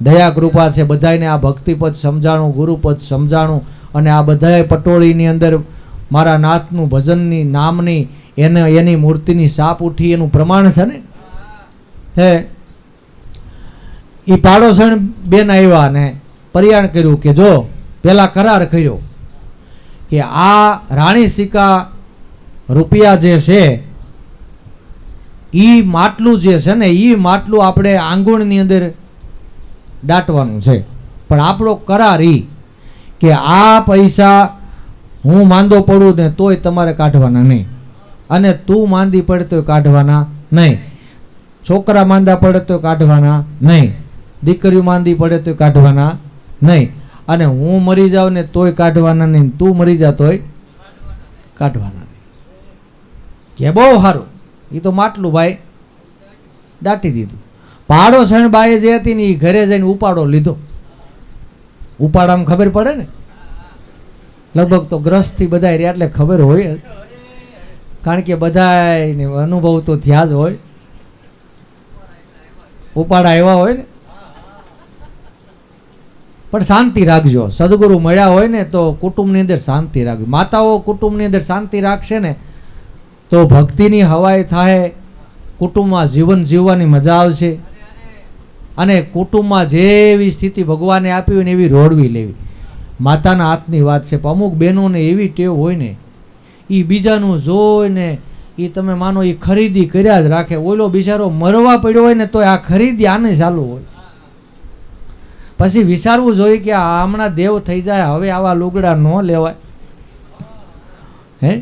દયા કૃપા છે, બધાને આ ભક્તિપદ સમજાણું, ગુરુપદ સમજાણું, અને આ બધાએ પટોળીની અંદર મારા નાથનું ભજનની નામની એની મૂર્તિની સાપ ઉઠી એનું પ્રમાણ છે ને. હે એ પાડોશણ બેન આવ્યા ને પરિયાણ કર્યું કે જો પેલા કરાર કર્યો કે આ રાણી સિક્કા રૂપિયા જે છે એ માટલું જે છે ને એ માટલું આપણે આંગણની અંદર દાટવાનું છે. પણ આપણો કરાર કે આ પૈસા હું માંદો પડું ને તોય તમારે કાઢવાના નહીં, અને તું માંદી પડે તોય કાઢવાના નહીં, છોકરા માંદા પડે તો કાઢવાના નહીં, દીકરીઓ માંદી પડે તો કાઢવાના નહીં, અને હું મરી જાઉં ને તોય કાઢવાના નહીં, તું મરી જા તોય કાઢવાના નહીં. કે બહુ સારું. એ તો માટલું ભાઈ દાટી દીધું. પાડોશણ બાઈ જે હતી ને એ ઘરે જઈને ઉપાડો લીધો. ઉપાડામાં ખબર પડે ને, લગભગ તો ગ્રસ્તથી બધા રહ્યા એટલે ખબર હોય જ, કારણ કે બધાને અનુભવ તો થયા જ હોય. ઉપાડા આવ્યા હોય ને. પણ શાંતિ રાખજો. સદગુરુ મળ્યા હોય ને તો કુટુંબની અંદર શાંતિ રાખજો. માતાઓ કુટુંબની અંદર શાંતિ રાખશે ને તો ભક્તિની હવાઈ થાય, કુટુંબમાં જીવન જીવવાની મજા આવશે, અને કુટુંબમાં જેવી સ્થિતિ ભગવાને આપી હોય ને એવી રોડવી લેવી. માતાના હાથની વાત છે. પણ અમુક બહેનોને એવી ટેવ હોય ને, એ બીજાનું જોઈને એ તમે માનો એ ખરીદી કર્યા જ રાખે. ઓલો બિચારો મરવા પડ્યો હોય ને તો આ ખરીદી આને ચાલુ હોય. પછી વિચારવું જોઈએ કે આ હમણાં દેવ થઈ જાય, હવે આવા લુગડા ન લેવાય. હે,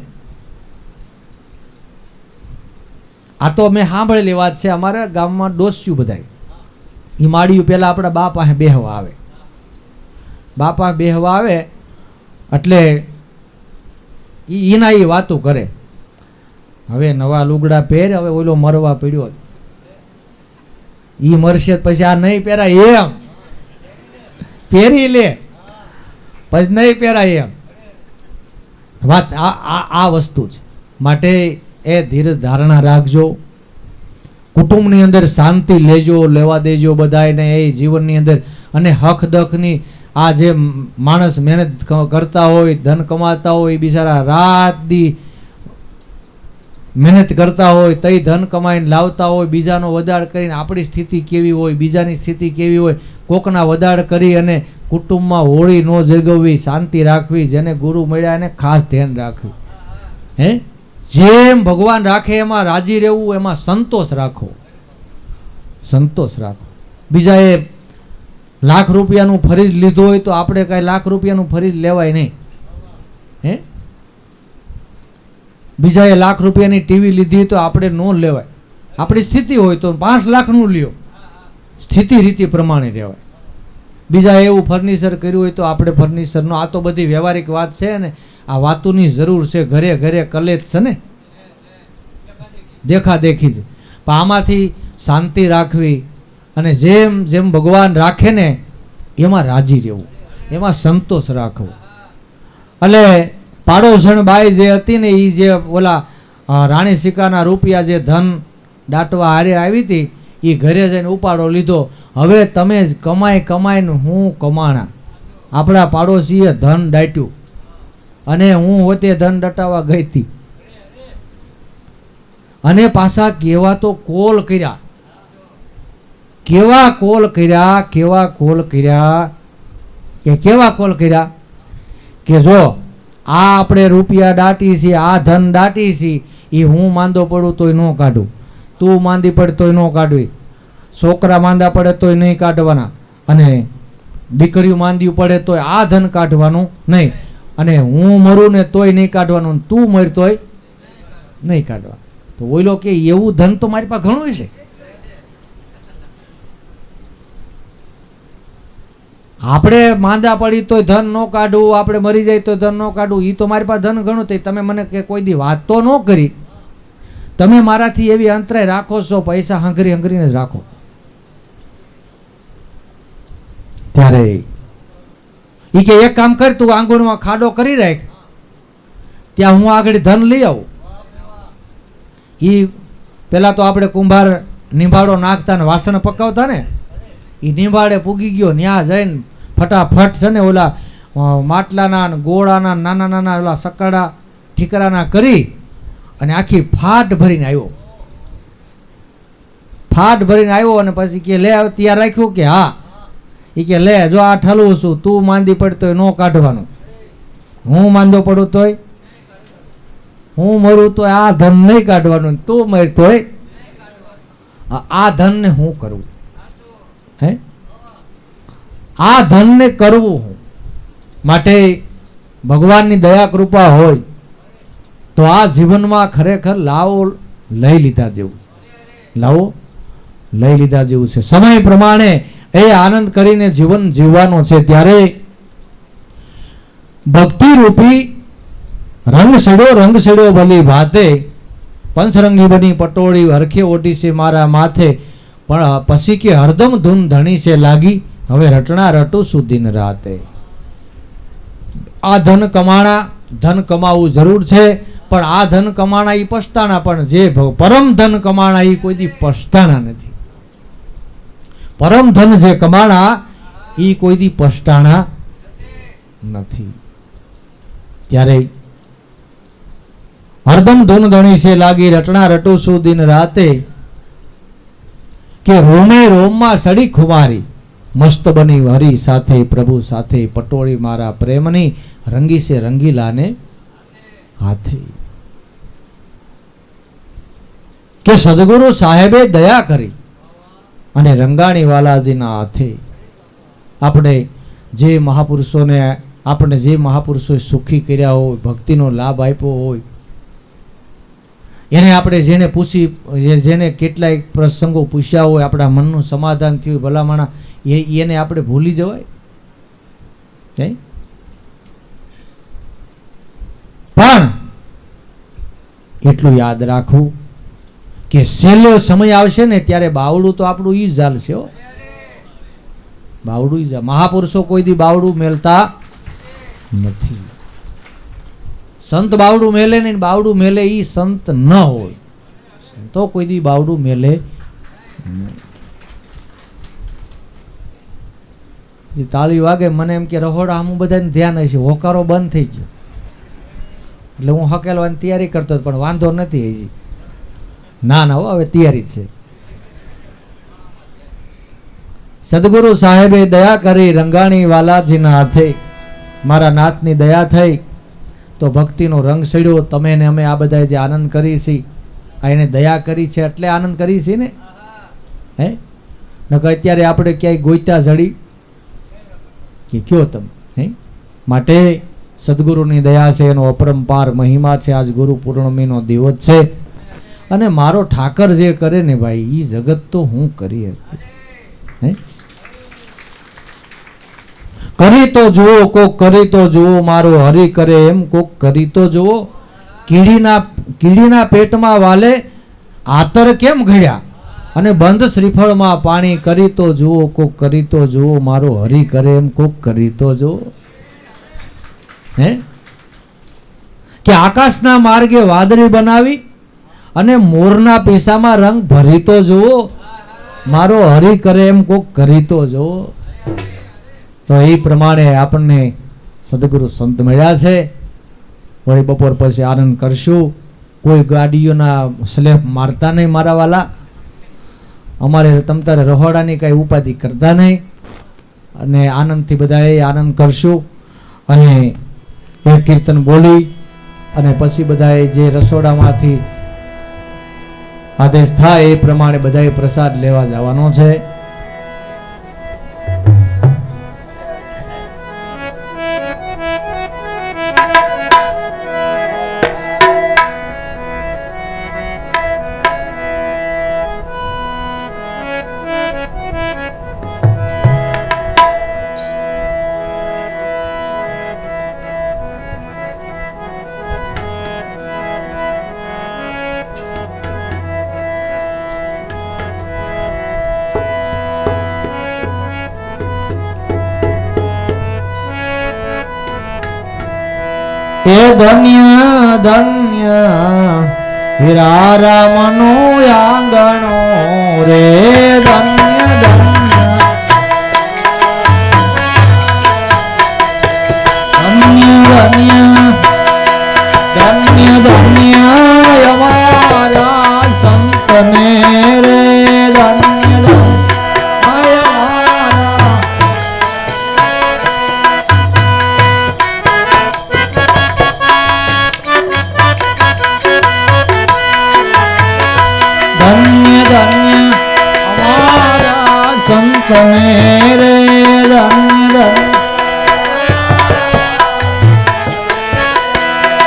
આ તો મેં સાંભળેલી વાત છે. અમારા ગામમાં ડોસ્યું બધા એ માળિયું પહેલાં આપણા બા પાસે બેહવા આવે. બાપા બેહવા આવે એટલે એના એ વાતો કરે. હવે નવા લુગડા પહેર, હવે ઓલો મરવા પડ્યો, એ મરશે પછી આ નહીં પહેરાય એમ, પહેરી લે પછી નહીં પહેરાય એમ વાત. આ વસ્તુ છે. માટે એ ધીરજ ધારણા રાખજો. કુટુંબની અંદર શાંતિ લેજો, લેવા દેજો બધાને એ જીવનની અંદર. અને હક દખની આ જે માણસ મહેનત કરતા હોય, ધન કમાતા હોય, બિચારા રાત દી મહેનત કરતા હોય, તઈ ધન કમાઈને લાવતા હોય, બીજાનો વદાડ કરીને આપણી સ્થિતિ કેવી હોય, બીજાની સ્થિતિ કેવી હોય, કોકના વદાડ કરી અને કુટુંબમાં હોળી ન જગવવી, શાંતિ રાખવી. જેને ગુરુ મળ્યા એને ખાસ ધ્યાન રાખવી. હે, જેમ ભગવાન રાખે એમાં રાજી રહેવું, એમાં સંતોષ રાખો, સંતોષ રાખો. બીજાએ લાખ રૂપિયાનું ફરીજ લીધું હોય તો આપણે કાંઈ લાખ રૂપિયાનું ફરીજ લેવાય નહીં. હે, બીજાએ લાખ રૂપિયાની ટીવી લીધી તો આપણે ન લેવાય. આપણી સ્થિતિ હોય તો 5 લાખનું લ્યો, સ્થિતિ રીતિ પ્રમાણે રહેવાય. બીજાએ એવું ફર્નિચર કર્યું હોય તો આપણે ફર્નિચરનો. આ તો બધી વ્યવહારિક વાત છે ને, આ વાતોની જરૂર છે. ઘરે ઘરે કલેજ છે ને, દેખાદેખી જ. પણ આમાંથી શાંતિ રાખવી, અને જેમ જેમ ભગવાન રાખે ને એમાં રાજી રહેવું, એમાં સંતોષ રાખવો. એટલે પાડોશણ બાઈ જે હતી ને એ જે ઓલા રાણી સિક્કાના રૂપિયા જે ધન દાટવા હારે આવી હતી, એ ઘરે જઈને ઉપાડો લીધો. હવે તમે જ કમાઈ કમાઈને હું કમાણા. આપણા પાડોશીએ ધન દાટ્યું અને હું હોતે ધન દટાવા ગઈ હતી, અને પાછા કેવા તો કોલ કર્યા, કેવા કોલ કર્યા, કેવા કોલ કર્યા, કેવા કોલ કર્યા કે જો આ આપણે રૂપિયા દાટી છે, આ ધન દાટી છે, એ હું માંદો પડું તોય ન કાઢું, તું માંદી પડે તોય ન કાઢવી, છોકરા માંદા પડે તોય નહીં કાઢવાના, અને દીકરીઓ માંદી પડે તોય આ ધન કાઢવાનું નહીં, અને હું મરું ને તોય નહીં કાઢવાનું, તું મર તોય નહીં કાઢવા. તો ઓઈલો કે એવું ધન તો મારી પાસે ઘણું છે. આપણે માંદા પડી તોય ધન ન કાઢવું, આપણે મરી જાય તો ધન ન કાઢવું, એ તો મારી પાસે ધન ઘણું. તો તમે મને કે કોઈ દી વાત તો ન કરી, તમે મારાથી એવી અંતરાય રાખો છો, પૈસા હંગરી હંગરીને જ રાખો. ત્યારે એ કે એક કામ કર, તું આંગણમાં ખાડો કરી રાખ, ત્યાં હું આગળ ધન લઈ આવું. એ પેલા તો આપણે કુંભાર નિંભાડો નાખતા ને વાસણ પકાવતા ને, એ નિંભાડે પૂગી ગયો, ત્યાં જઈને ફટાફટ છે ને ઓલા માટલાના ગોળાના નાના નાના ઓલા સકાડા ઠીકરાના કરી અને આખી ફાટ ભરીને આવ્યો. ફાટ ભરીને આવ્યો અને પછી કે લે ત્યાં રાખ્યું કે હા. એ કે લે જો આ ઠલવું છું, તું માંદી પડતોય નો કાઢવાનું, હું માંદો પડું તોય, હું મરું તો આ ધન નહીં કાઢવાનું, તું મરતોય આ ધન ને હું કરવું? હે, આ ધન ને કરવું હું. માટે ભગવાનની દયા કૃપા હોય તો આ જીવનમાં ખરેખર લાવો લઈ લીધા જેવું, લાવો લઈ લીધા જેવું છે. સમય પ્રમાણે એ આનંદ કરીને જીવન જીવવાનો છે. ત્યારે ભક્તિ રૂપી રંગ સડ્યો ભલી ભાતે, પંચરંગી બની પટોળી હરખે ઓઢી છે મારા માથે, પણ પછી કે હરદમ ધૂન ધણી છે લાગી, હવે રટણા રટું છું દિન રાતે. આ ધન કમાણા, ધન કમાવું જરૂર છે, પણ આ ધન કમાણા એ પસ્તાણા, પણ જે પરમ ધન કમાણા એ કોઈ દી પસ્તાણા નથી. પરમ ધન જે કમાણા એ કોઈ દી પસ્તાણા નથી. ત્યારે હરદમ ધૂન ધણી છે લાગી, રટણા રટું છું દિન રાતે, કે રોમે રોમમાં સડી ખુમારી, મસ્ત બની હરી સાથે પ્રભુ સાથે, પટોળી મારા પ્રેમની રંગી છે રંગીલાને હાથે. કે સદગુરુ સાહેબે દયા કરી અને રંગાણી વાલાજીના હાથે આપણે જે મહાપુરુષોને, આપણે જે મહાપુરુષોએ સુખી કર્યા હોય, ભક્તિનો લાભ આપ્યો હોય, એને આપણે જેને પૂછી, જેને કેટલાય પ્રસંગો પૂછ્યા હોય, આપણા મનનું સમાધાન થયું ભલામણા, એને આપણે ભૂલી જવાય? પણ એટલું યાદ રાખવું કે છેલ્લો સમય આવશે ને ત્યારે બાવડું તો આપણું ઈ જ ચાલશે. બાવડું ઈ જ. મહાપુરુષો કોઈ દી બાવડું મેલતા નથી. સંત બાવડું મેલે ને, બાવડું મેલે ઈ સંત ન હોય. સંતો કોઈ દી બાવડું મેલે નહીં. તાળી વાગે મને એમ કે રહોડા આમ બધાને ધ્યાન હશે, હોકારો બંધ થઈ ગયો એટલે હું હકેલવાની તૈયારી કરતો, પણ વાંધો નથી હજી. ના ના, હવે તૈયારી છે. સદગુરુ સાહેબે દયા કરી રંગાણી વાલાજીના હાથે, મારા નાથની દયા થઈ તો ભક્તિનો રંગ સડ્યો. તમે ને અમે આ બધાએ જે આનંદ કરી છે, આ એને દયા કરી છે એટલે આનંદ કરી છે ને. હે નકર અત્યારે આપણે ક્યાંય ગોઈતા જડી કે કયો તમે? હે, માટે સદગુરુની દયા છે, એનો અપરંપાર મહિમા છે. આજ ગુરુ પૂર્ણમીનો દિવસ છે અને મારો ઠાકર જે કરે ને ભાઈ, એ જગત તો હું કરી હે. કરી તો જુઓ, કોક કરી તો જુઓ, મારો હરી કરે એમ કોક કરી તો જુઓ. કીડીના પેટમાં વાલે આતર કેમ ઘડ્યા, અને બંધ શ્રીફળમાં પાણી કરી તો જુઓ, કોક કરી તો જુઓ, મારો હરી કરે એમ કોક કરી તો જુઓ. હે, કે આકાશના માર્ગે વાદળી બનાવી અને મોરના પીસામાં રંગ ભરી તો જુઓ, મારો હરી કરે એમ કોક કરી તો જુઓ. તો એ પ્રમાણે આપણને સદગુરુ સંત મળ્યા છે. વળી બપોર પછી આનંદ કરશું. કોઈ ગાડીઓના સ્લેપ મારતા નહીં મારા વાલા, અમારે તમતારે રહોડાની કાંઈ ઉપાધિ કરતા નહીં, અને આનંદથી બધાએ આનંદ કરશું. અને એક કીર્તન બોલી અને પછી બધાએ જે રસોડામાંથી આદેશ થાય એ પ્રમાણે બધાએ પ્રસાદ લેવા જવાનો છે. એ ધન્ય ધન્ય હીરારામનું આંગણો રે ધન્ય ધન્ય ધન્ય ધન્ય અમારા સંતને રે ધન્ય સંતને રે ધન્ય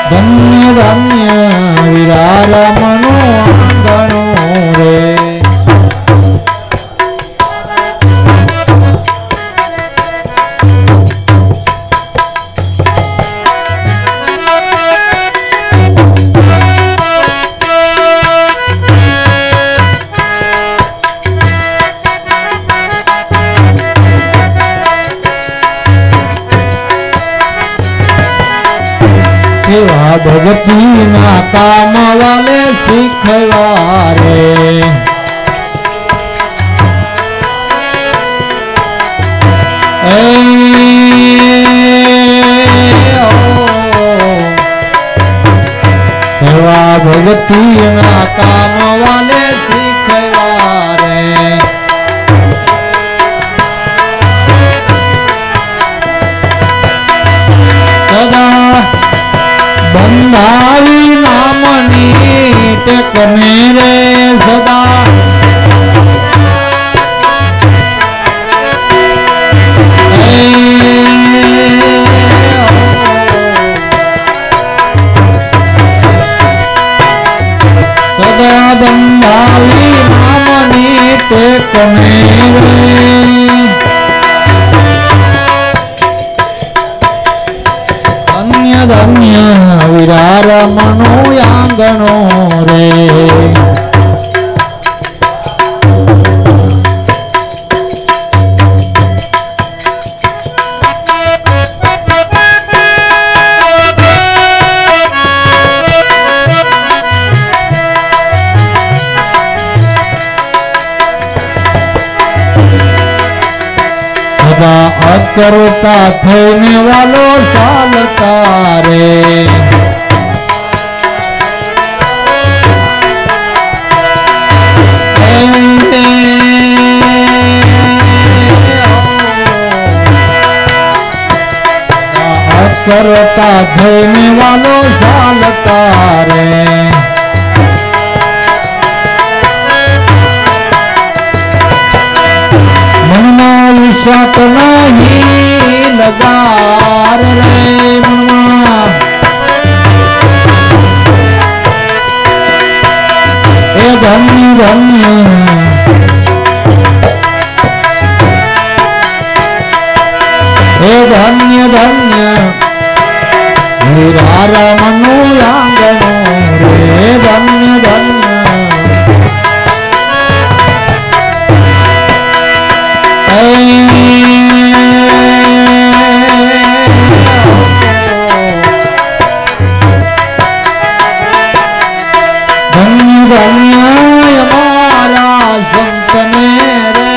ધન્ય ધન્ય વીરારમણો આંગણો રે સેવા ભગતી ના કામ વાલે શીખવા રે સેવા ભગતી ના કામ વાલે શીખવા રે સદા બંધાવી નામની ટેકને રે સદા સદા બંધાવી નામની ટેકને રે ધન્ય ધન્ય વીરારમણો આંગણો રે સદા અકર્તા થઈને વાલો ચાલતા રે અકર્તા થઈને વાલો ચાલતા રે મનમાં વિષાટ નહીં લગાર રે મનમાં એ ધન્ય ધન્ય એ ધન્ય ધન્ય વીરારમણનું આંગણો રે ધન્ય ધન્ય ધન્ય ધન્ય અમારા સંતને રે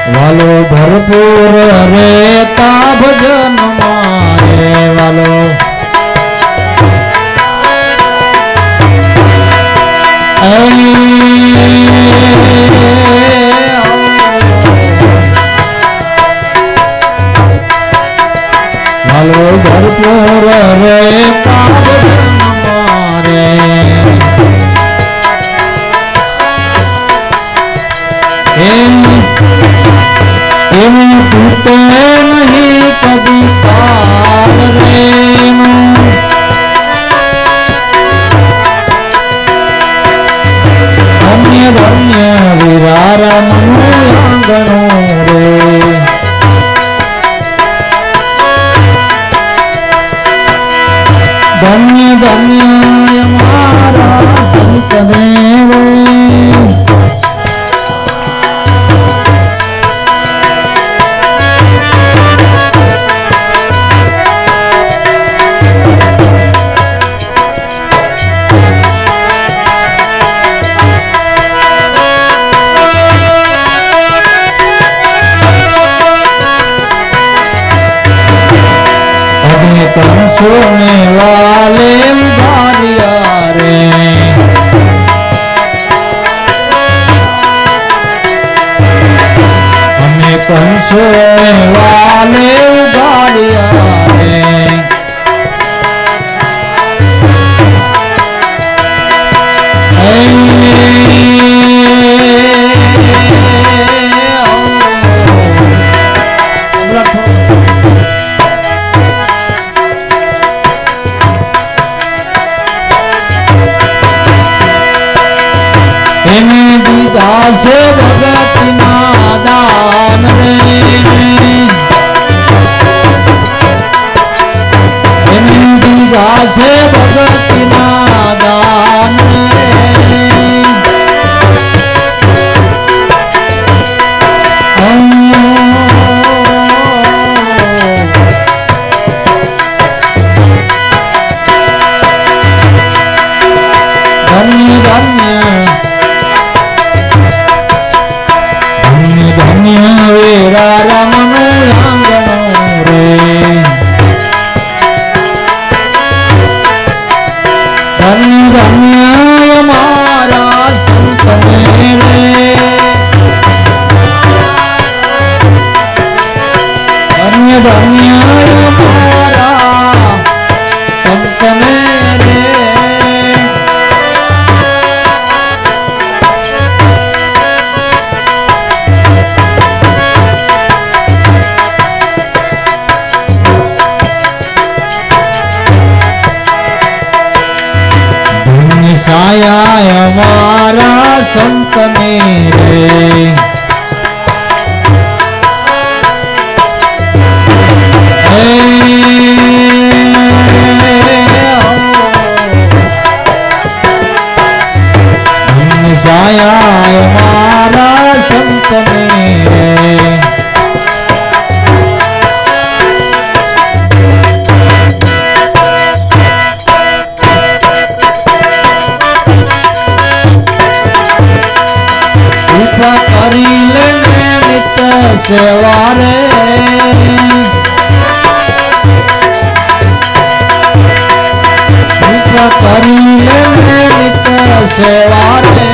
વાલો ભરપૂર રેતા ભજન મારે વાલો વાલો ભરપૂર રેતા ભજન મારે એવી તૂટે નહીં કદી કાળ રે ધન્ય વિરારમનું આંગણું રે ધન્ય ધન્ય મારા સંતને રે કંસોને વાલે ઉધાર્યા રે અમે કંસોને વાલે ઉધાર્યા રે એને દીધા છે ભગતના દાન રે એને દીધા છે ભગતના દાન ધન્ય ધન્ય વિરારમનું આંગણું રે ધન્ય ધન્ય મારા સંતને રે ધન્ય ધન્ય મારા સંતને રે સાયા અમારા સંતને રે સાયા અમારા સંતને રે કરી લેને નિત સેવા રે કરી લેને નિત સેવા રે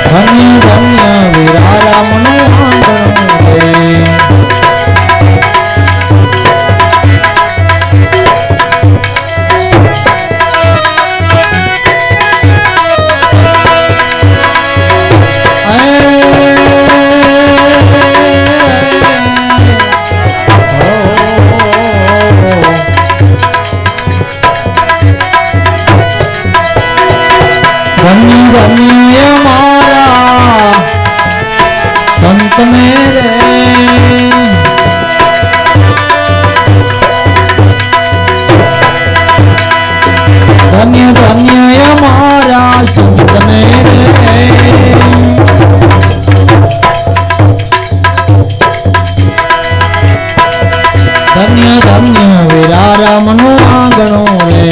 ધન્ય ધન્ય વિરારમનું આંગણું રે ધન્ય ધન્ય મારા સંતને રે ધન્ય ધન્ય મારા સંતને રે ધન્ય ધન્ય વિરારમનું આંગણું રે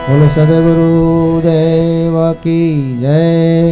બોલો સદગુરુ દેવ કી જય।